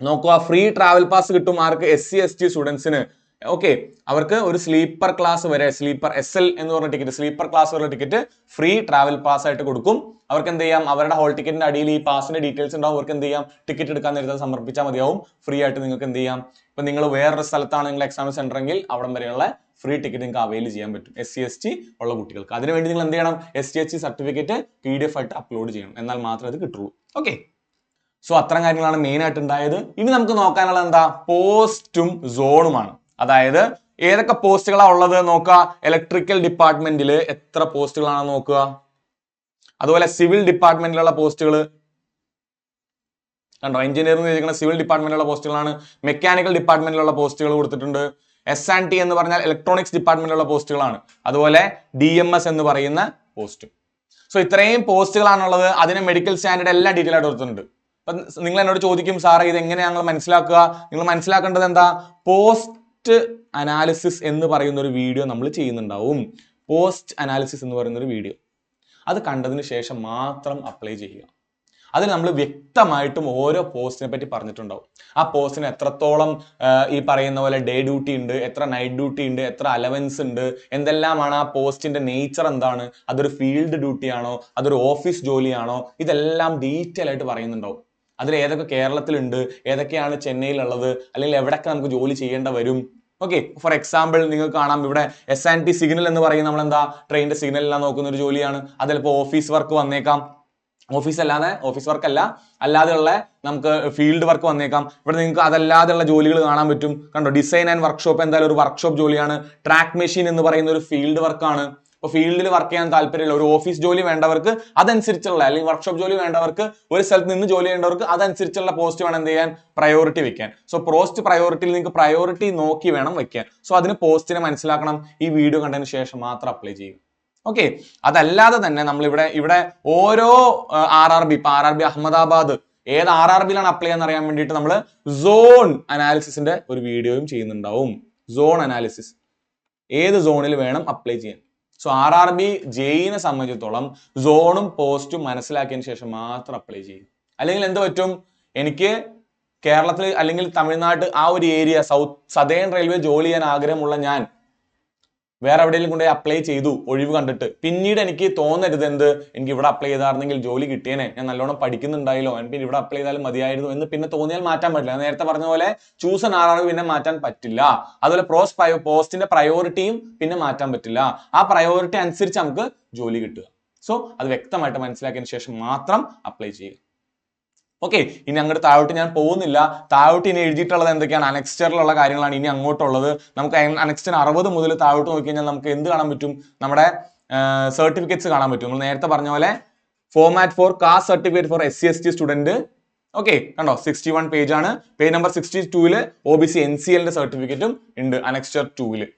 നോക്കുക, ഫ്രീ ട്രാവൽ പാസ് കിട്ടും ആർക്ക്, SC ST സ്റ്റുഡൻസിന്. ഓക്കെ, അവർക്ക് ഒരു സ്ലീപ്പർ ക്ലാസ് വരെ, സ്ലീപ്പർ SL എന്ന് പറഞ്ഞ ടിക്കറ്റ്, സ്ലീപ്പർ ക്ലാസ് വരെ ടിക്കറ്റ് ഫ്രീ ട്രാവൽ പാസ് ആയിട്ട് കൊടുക്കും. അവർക്ക് എന്ത് ചെയ്യാം, അവരുടെ ഹോൾ ടിക്കറ്റിന്റെ അടിയിൽ ഈ പാസിന്റെ ഡീറ്റെയിൽസ് ഉണ്ടാവും. അവർക്ക് എന്ത് ചെയ്യാം, ടിക്കറ്റ് എടുക്കാൻ നേരത്തെ സമർപ്പിച്ചാൽ മതിയാവും. ഫ്രീ ആയിട്ട് നിങ്ങൾക്ക് എന്ത് ചെയ്യാം, ഇപ്പൊ നിങ്ങൾ വേറൊരു സ്ഥലത്താണ് നിങ്ങൾ എക്സാം സെന്റർ എങ്കിൽ അവിടം വരെയുള്ള ഫ്രീ ടിക്കറ്റ് നിങ്ങൾക്ക് അവൈൽ ചെയ്യാൻ പറ്റും SC ST ഉള്ള കുട്ടികൾക്ക്. അതിനുവേണ്ടി നിങ്ങൾ എന്ത് ചെയ്യണം, SC ST സർട്ടിഫിക്കറ്റ് PDF ആയിട്ട് അപ്ലോഡ് ചെയ്യണം, എന്നാൽ മാത്രമേ അത് കിട്ടുള്ളൂ. ഓക്കെ, സോ അത്തരം കാര്യങ്ങളാണ് മെയിൻ ആയിട്ട് ഉണ്ടായത്. ഇനി നമുക്ക് നോക്കാനുള്ളത് എന്താ, പോസ്റ്റും സോണുമാണ്. അതായത് ഏതൊക്കെ പോസ്റ്റുകളാണ് ഉള്ളത് നോക്കുക. ഇലക്ട്രിക്കൽ ഡിപ്പാർട്ട്മെന്റിൽ എത്ര പോസ്റ്റുകളാണ് നോക്കുക. അതുപോലെ സിവിൽ ഡിപ്പാർട്ട്മെന്റിലുള്ള പോസ്റ്റുകൾ കണ്ടോ, എഞ്ചിനീയറിംഗ് ചെയ്തിരിക്കുന്ന സിവിൽ ഡിപ്പാർട്ട്മെന്റിലുള്ള പോസ്റ്റുകളാണ്. മെക്കാനിക്കൽ ഡിപ്പാർട്ട്മെന്റിലുള്ള പോസ്റ്റുകൾ കൊടുത്തിട്ടുണ്ട്. S&T എന്ന് പറഞ്ഞാൽ ഇലക്ട്രോണിക്സ് ഡിപ്പാർട്ട്മെന്റിലുള്ള പോസ്റ്റുകളാണ്. അതുപോലെ DMS എന്ന് പറയുന്ന പോസ്റ്റും. സോ ഇത്രയും പോസ്റ്റുകളാണുള്ളത്. അതിന് മെഡിക്കൽ സ്റ്റാൻഡേർഡ് എല്ലാം ഡീറ്റെയിൽ ആയിട്ട് കൊടുത്തിട്ടുണ്ട്. അപ്പൊ നിങ്ങൾ എന്നോട് ചോദിക്കും, സാറേ ഇത് എങ്ങനെയാണ് ഞങ്ങൾ മനസ്സിലാക്കുക? നിങ്ങൾ മനസ്സിലാക്കേണ്ടത് എന്താ? പോസ്റ്റ് അനാലിസിസ് എന്ന് പറയുന്ന ഒരു വീഡിയോ നമ്മൾ ചെയ്യുന്നുണ്ടാവും. പോസ്റ്റ് അനാലിസിസ് എന്ന് പറയുന്ന ഒരു വീഡിയോ, അത് കണ്ടതിന് ശേഷം മാത്രം അപ്ലൈ ചെയ്യുക. അതിൽ നമ്മൾ വ്യക്തമായിട്ടും ഓരോ പോസ്റ്റിനെ പറ്റി പറഞ്ഞിട്ടുണ്ടാവും. ആ പോസ്റ്റിന് എത്രത്തോളം ഈ പറയുന്ന പോലെ ഡേ ഡ്യൂട്ടി ഉണ്ട്, എത്ര നൈറ്റ് ഡ്യൂട്ടി ഉണ്ട്, എത്ര അലവൻസ് ഉണ്ട്, എന്തെല്ലാമാണ് ആ പോസ്റ്റിന്റെ നേച്ചർ എന്താണ്, അതൊരു ഫീൽഡ് ഡ്യൂട്ടി ആണോ, അതൊരു ഓഫീസ് ജോലിയാണോ, ഇതെല്ലാം ഡീറ്റെയിൽ ആയിട്ട് പറയുന്നുണ്ടാവും. അതിൽ ഏതൊക്കെ കേരളത്തിലുണ്ട്, ഏതൊക്കെയാണ് ചെന്നൈയിലുള്ളത്, അല്ലെങ്കിൽ എവിടെയൊക്കെ നമുക്ക് ജോലി ചെയ്യേണ്ട വരും. ഓക്കെ, ഫോർ എക്സാമ്പിൾ നിങ്ങൾക്ക് കാണാം ഇവിടെ S&T സിഗ്നൽ എന്ന് പറയുന്നത് നമ്മൾ എന്താ ട്രെയിനിന്റെ സിഗ്നൽ എല്ലാം നോക്കുന്ന ഒരു ജോലിയാണ്. അതിലിപ്പോൾ ഓഫീസ് വർക്ക് വന്നേക്കാം, ഓഫീസ് വർക്ക് അല്ലാതെയുള്ള നമുക്ക് ഫീൽഡ് വർക്ക് വന്നേക്കാം. ഇവിടെ നിങ്ങൾക്ക് അതല്ലാതെയുള്ള ജോലികൾ കാണാൻ പറ്റും. കണ്ടോ, ഡിസൈൻ ആൻഡ് വർക്ക്ഷോപ്പ് എന്തായാലും ഒരു വർക്ക്ഷോപ്പ് ജോലിയാണ്. ട്രാക്ക് മെഷീൻ എന്ന് പറയുന്ന ഒരു ഫീൽഡ് വർക്കാണ്. അപ്പോൾ ഫീൽഡിൽ വർക്ക് ചെയ്യാൻ താല്പര്യമില്ല, ഒരു ഓഫീസ് ജോലി വേണ്ടവർക്ക് അതനുസരിച്ചുള്ള, അല്ലെങ്കിൽ വർക്ക്ഷോപ്പ് ജോലി വേണ്ടവർക്ക്, ഒരു സ്ഥലത്ത് നിന്ന് ജോലി ചെയ്യേണ്ടവർക്ക് അതനുസരിച്ചുള്ള പോസ്റ്റ് വേണം എന്ത് ചെയ്യാൻ, പ്രയോറിറ്റി വെക്കാൻ. സോ പോസ്റ്റ് പ്രയോറിറ്റിയിൽ നിങ്ങൾക്ക് പ്രയോറിറ്റി നോക്കി വേണം വെക്കാൻ. സോ അതിന് പോസ്റ്റിനെ മനസ്സിലാക്കണം. ഈ വീഡിയോ കണ്ടതിന് ശേഷം മാത്രം അപ്ലൈ ചെയ്യുക. ഓക്കെ, അതല്ലാതെ തന്നെ നമ്മൾ ഇവിടെ ഓരോ RRB, ഇപ്പൊ RRB അഹമ്മദാബാദ് ഏത് RRBയിലാണ് അപ്ലൈ ചെയ്യാൻ അറിയാൻ വേണ്ടിയിട്ട് നമ്മൾ സോൺ അനാലിസിസിന്റെ ഒരു വീഡിയോയും ചെയ്യുന്നുണ്ടാവും. സോൺ അനാലിസിസ്, ഏത് സോണിൽ വേണം അപ്ലൈ ചെയ്യാൻ. സോ RRB ജെയിനെ സംബന്ധിച്ചിടത്തോളം സോണും പോസ്റ്റും മനസ്സിലാക്കിയതിന് ശേഷം മാത്രം അപ്ലൈ ചെയ്യും. അല്ലെങ്കിൽ എന്ത് പറ്റും, എനിക്ക് കേരളത്തിൽ അല്ലെങ്കിൽ തമിഴ്നാട് ആ ഒരു ഏരിയ സദേൺ റെയിൽവേ ജോലി ചെയ്യാൻ ആഗ്രഹമുള്ള ഞാൻ വേറെ എവിടെയെങ്കിലും കൊണ്ടുപോയി അപ്ലൈ ചെയ്തു ഒഴിവ് കണ്ടിട്ട്, പിന്നീട് എനിക്ക് തോന്നരുത് എന്ത്, എനിക്ക് ഇവിടെ അപ്ലൈ ചെയ്തായിരുന്നെങ്കിൽ ജോലി കിട്ടിയേനെ, ഞാൻ നല്ലോണം പഠിക്കുന്നുണ്ടായല്ലോ, എനിക്ക് ഇവിടെ അപ്ലൈ ചെയ്താലും മതിയായിരുന്നു എന്ന് പിന്നെ തോന്നിയാൽ മാറ്റാൻ പറ്റില്ല. നേരത്തെ പറഞ്ഞ പോലെ ചൂസ് ആൻ RRB പിന്നെ മാറ്റാൻ പറ്റില്ല. അതുപോലെ പോസ്റ്റിന്റെ പ്രയോറിറ്റിയും പിന്നെ മാറ്റാൻ പറ്റില്ല. ആ പ്രയോറിറ്റി അനുസരിച്ച് നമുക്ക് ജോലി കിട്ടുക. സോ അത് വ്യക്തമായിട്ട് മനസ്സിലാക്കിയതിന് ശേഷം മാത്രം അപ്ലൈ ചെയ്യുക. ഓക്കെ, ഇനി അങ്ങോട്ട് താഴോട്ട് ഞാൻ പോകുന്നില്ല. താഴോട്ട് ഇനി എഴുതിയിട്ടുള്ളത് എന്തൊക്കെയാണ്, അനക്സ്റ്ററിലുള്ള കാര്യങ്ങളാണ് ഇനി അങ്ങോട്ടുള്ളത്. നമുക്ക് അനക്സ്റ്റർ 60 മുതൽ താഴോട്ട് നോക്കി കഴിഞ്ഞാൽ നമുക്ക് എന്ത് കാണാൻ പറ്റും, നമ്മുടെ സർട്ടിഫിക്കറ്റ്സ് കാണാൻ പറ്റും. നമ്മൾ നേരത്തെ പറഞ്ഞ പോലെ format for caste certificate for SC/ST student. Okay, കണ്ടോ 61 പേജ് ആണ്. പേജ് നമ്പർ 62 OBC NCLന്റെ സർട്ടിഫിക്കറ്റും ഉണ്ട് അനക്സ്റ്റർ 2.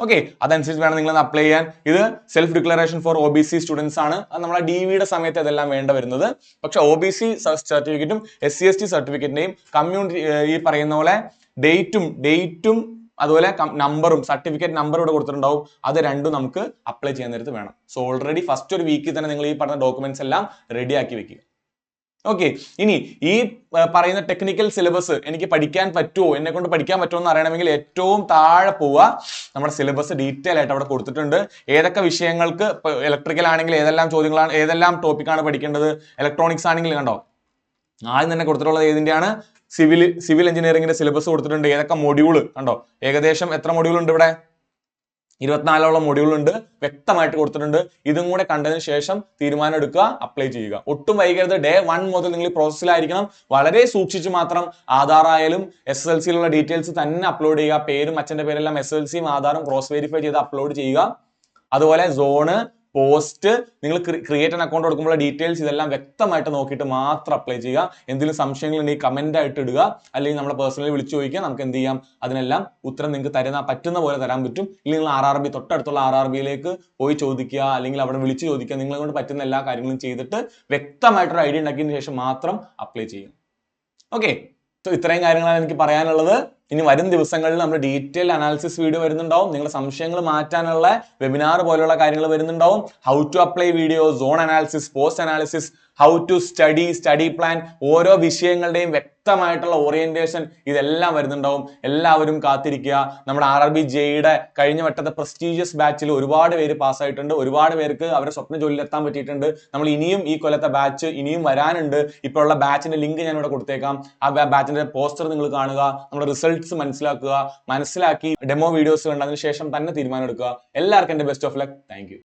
ഓക്കെ, അതനുസരിച്ച് വേണം നിങ്ങൾ അപ്ലൈ ചെയ്യാൻ. ഇത് self declaration for OBC students ആണ്. അത് നമ്മളെ DVയുടെ സമയത്ത് ഇതെല്ലാം വേണ്ട വരുന്നത്. പക്ഷെ OBC സർട്ടിഫിക്കറ്റും SC/ST സർട്ടിഫിക്കറ്റിന്റെയും കമ്മ്യൂണിറ്റി ഈ പറയുന്ന പോലെ ഡേറ്റും അതുപോലെ നമ്പറും സർട്ടിഫിക്കറ്റ് നമ്പർ ഇവിടെ കൊടുത്തിട്ടുണ്ടാവും. അത് രണ്ടും നമുക്ക് അപ്ലൈ ചെയ്യാൻ നേരത്ത് വേണം. സോ ഓൾറെഡി ഫസ്റ്റ് ഒരു വീക്കിൽ തന്നെ നിങ്ങൾ ഈ പറഞ്ഞ ഡോക്യുമെന്റ്സ് എല്ലാം റെഡിയാക്കി വെക്കുക. ഓക്കെ, ഇനി ഈ പറയുന്ന ടെക്നിക്കൽ സിലബസ് എനിക്ക് പഠിക്കാൻ പറ്റുമോ, എന്നെ കൊണ്ട് പഠിക്കാൻ പറ്റുമോ എന്ന് അറിയണമെങ്കിൽ ഏറ്റവും താഴെ പോവുക. നമ്മുടെ സിലബസ് ഡീറ്റെയിൽ ആയിട്ട് അവിടെ കൊടുത്തിട്ടുണ്ട്. ഏതൊക്കെ വിഷയങ്ങൾക്ക്, ഇലക്ട്രിക്കൽ ആണെങ്കിൽ ഏതെല്ലാം ചോദ്യങ്ങളാണ്, ഏതെല്ലാം ടോപ്പിക്കാണ് പഠിക്കേണ്ടത്, ഇലക്ട്രോണിക്സ് ആണെങ്കിൽ കണ്ടോ ആദ്യം തന്നെ കൊടുത്തിട്ടുള്ളത് ഏതിന്റെയാണ്, സിവിൽ എഞ്ചിനീയറിംഗിന്റെ സിലബസ് കൊടുത്തിട്ടുണ്ട്. ഏതൊക്കെ മൊഡ്യൂൾ കണ്ടോ, ഏകദേശം എത്ര മൊഡ്യൂൾ ഉണ്ട് ഇവിടെ, 24ഓളം മൊഡ്യൂൾ ഉണ്ട്, വ്യക്തമായിട്ട് കൊടുത്തിട്ടുണ്ട്. ഇതും കൂടെ കണ്ടതിന് ശേഷം തീരുമാനം എടുക്കുക, അപ്ലൈ ചെയ്യുക. ഒട്ടും വൈകരുത്. ഡേ 1 മുതൽ നിങ്ങൾ പ്രോസസ്സിലായിരിക്കണം. വളരെ സൂക്ഷിച്ച് മാത്രം ആധാർ ആയാലും SSLCയിലുള്ള ഡീറ്റെയിൽസ് തന്നെ അപ്ലോഡ് ചെയ്യുക. പേരും അച്ഛന്റെ പേരെല്ലാം SSLCയും ആധാറും ക്രോസ് വെരിഫൈ ചെയ്ത് അപ്ലോഡ് ചെയ്യുക. അതുപോലെ സോണ്, പോസ്റ്റ്, നിങ്ങൾ ക്രിയേറ്റ് ആൻ അക്കൗണ്ട് കൊടുക്കുമ്പോൾ ഡീറ്റെയിൽസ് ഇതെല്ലാം വ്യക്തമായിട്ട് നോക്കിയിട്ട് മാത്രം അപ്ലൈ ചെയ്യുക. എന്തെങ്കിലും സംശയങ്ങളുണ്ടെങ്കിൽ കമന്റ് ആയിട്ട് ഇടുക, അല്ലെങ്കിൽ നമ്മളെ പേഴ്സണലി വിളിച്ചു ചോദിക്കുക. നമുക്ക് എന്ത് ചെയ്യാം, അതിനെല്ലാം ഉത്തരം നിങ്ങൾക്ക് പറ്റുന്ന പോലെ തരാൻ പറ്റും. ഇല്ലെങ്കിൽ നിങ്ങൾ RRB തൊട്ടടുത്തുള്ള RRBയിലേക്ക് പോയി ചോദിക്കുക, അല്ലെങ്കിൽ അവിടെ വിളിച്ച് ചോദിക്കുക. നിങ്ങളെ കൊണ്ട് പറ്റുന്ന എല്ലാ കാര്യങ്ങളും ചെയ്തിട്ട് വ്യക്തമായിട്ടൊരു ഐഡിയ ഉണ്ടാക്കിയതിന് ശേഷം മാത്രം അപ്ലൈ ചെയ്യുക. ഓക്കെ, സോ ഇത്രയും കാര്യങ്ങളാണ് എനിക്ക് പറയാനുള്ളത്. ഇനി വരും ദിവസങ്ങളിൽ നമ്മൾ ഡീറ്റെയിൽ അനാലിസിസ് വീഡിയോ വരുന്നുണ്ടാവും. നിങ്ങളുടെ സംശയങ്ങൾ മാറ്റാനുള്ള വെബിനാർ പോലുള്ള കാര്യങ്ങൾ വരുന്നുണ്ടാവും. How to apply video, zone analysis, post analysis, how to study plan, ഓരോ വിഷയങ്ങളുടെയും വ്യക്തമായിട്ടുള്ള ഓറിയന്റേഷൻ, ഇതെല്ലാം വരുന്നുണ്ടാവും. എല്ലാവരും കാത്തിരിക്കുക. നമ്മുടെ RRB JEEയുടെ കഴിഞ്ഞ വട്ടത്തെ പ്രസ്റ്റീജിയസ് ബാച്ചിൽ ഒരുപാട് പേര് പാസ്സായിട്ടുണ്ട്. ഒരുപാട് പേർക്ക് അവരുടെ സ്വപ്ന ജോലിയിൽ എത്താൻ പറ്റിയിട്ടുണ്ട്. നമ്മൾ ഇനിയും ഈ കൊല്ലത്തെ ബാച്ച് ഇനിയും വരാനുണ്ട്. ഇപ്പോൾ ഉള്ള ബാച്ചിന്റെ ലിങ്ക് ഞാൻ ഇവിടെ കൊടുത്തേക്കാം. ആ ബാച്ചിന്റെ പോസ്റ്റർ നിങ്ങൾ കാണുക, നമ്മുടെ റിസൾട്ട്സ് മനസ്സിലാക്കി ഡെമോ വീഡിയോസ് കണ്ടതിന് ശേഷം തന്നെ തീരുമാനം എടുക്കുക. എല്ലാവർക്കും എൻ്റെ best of luck. Thank you.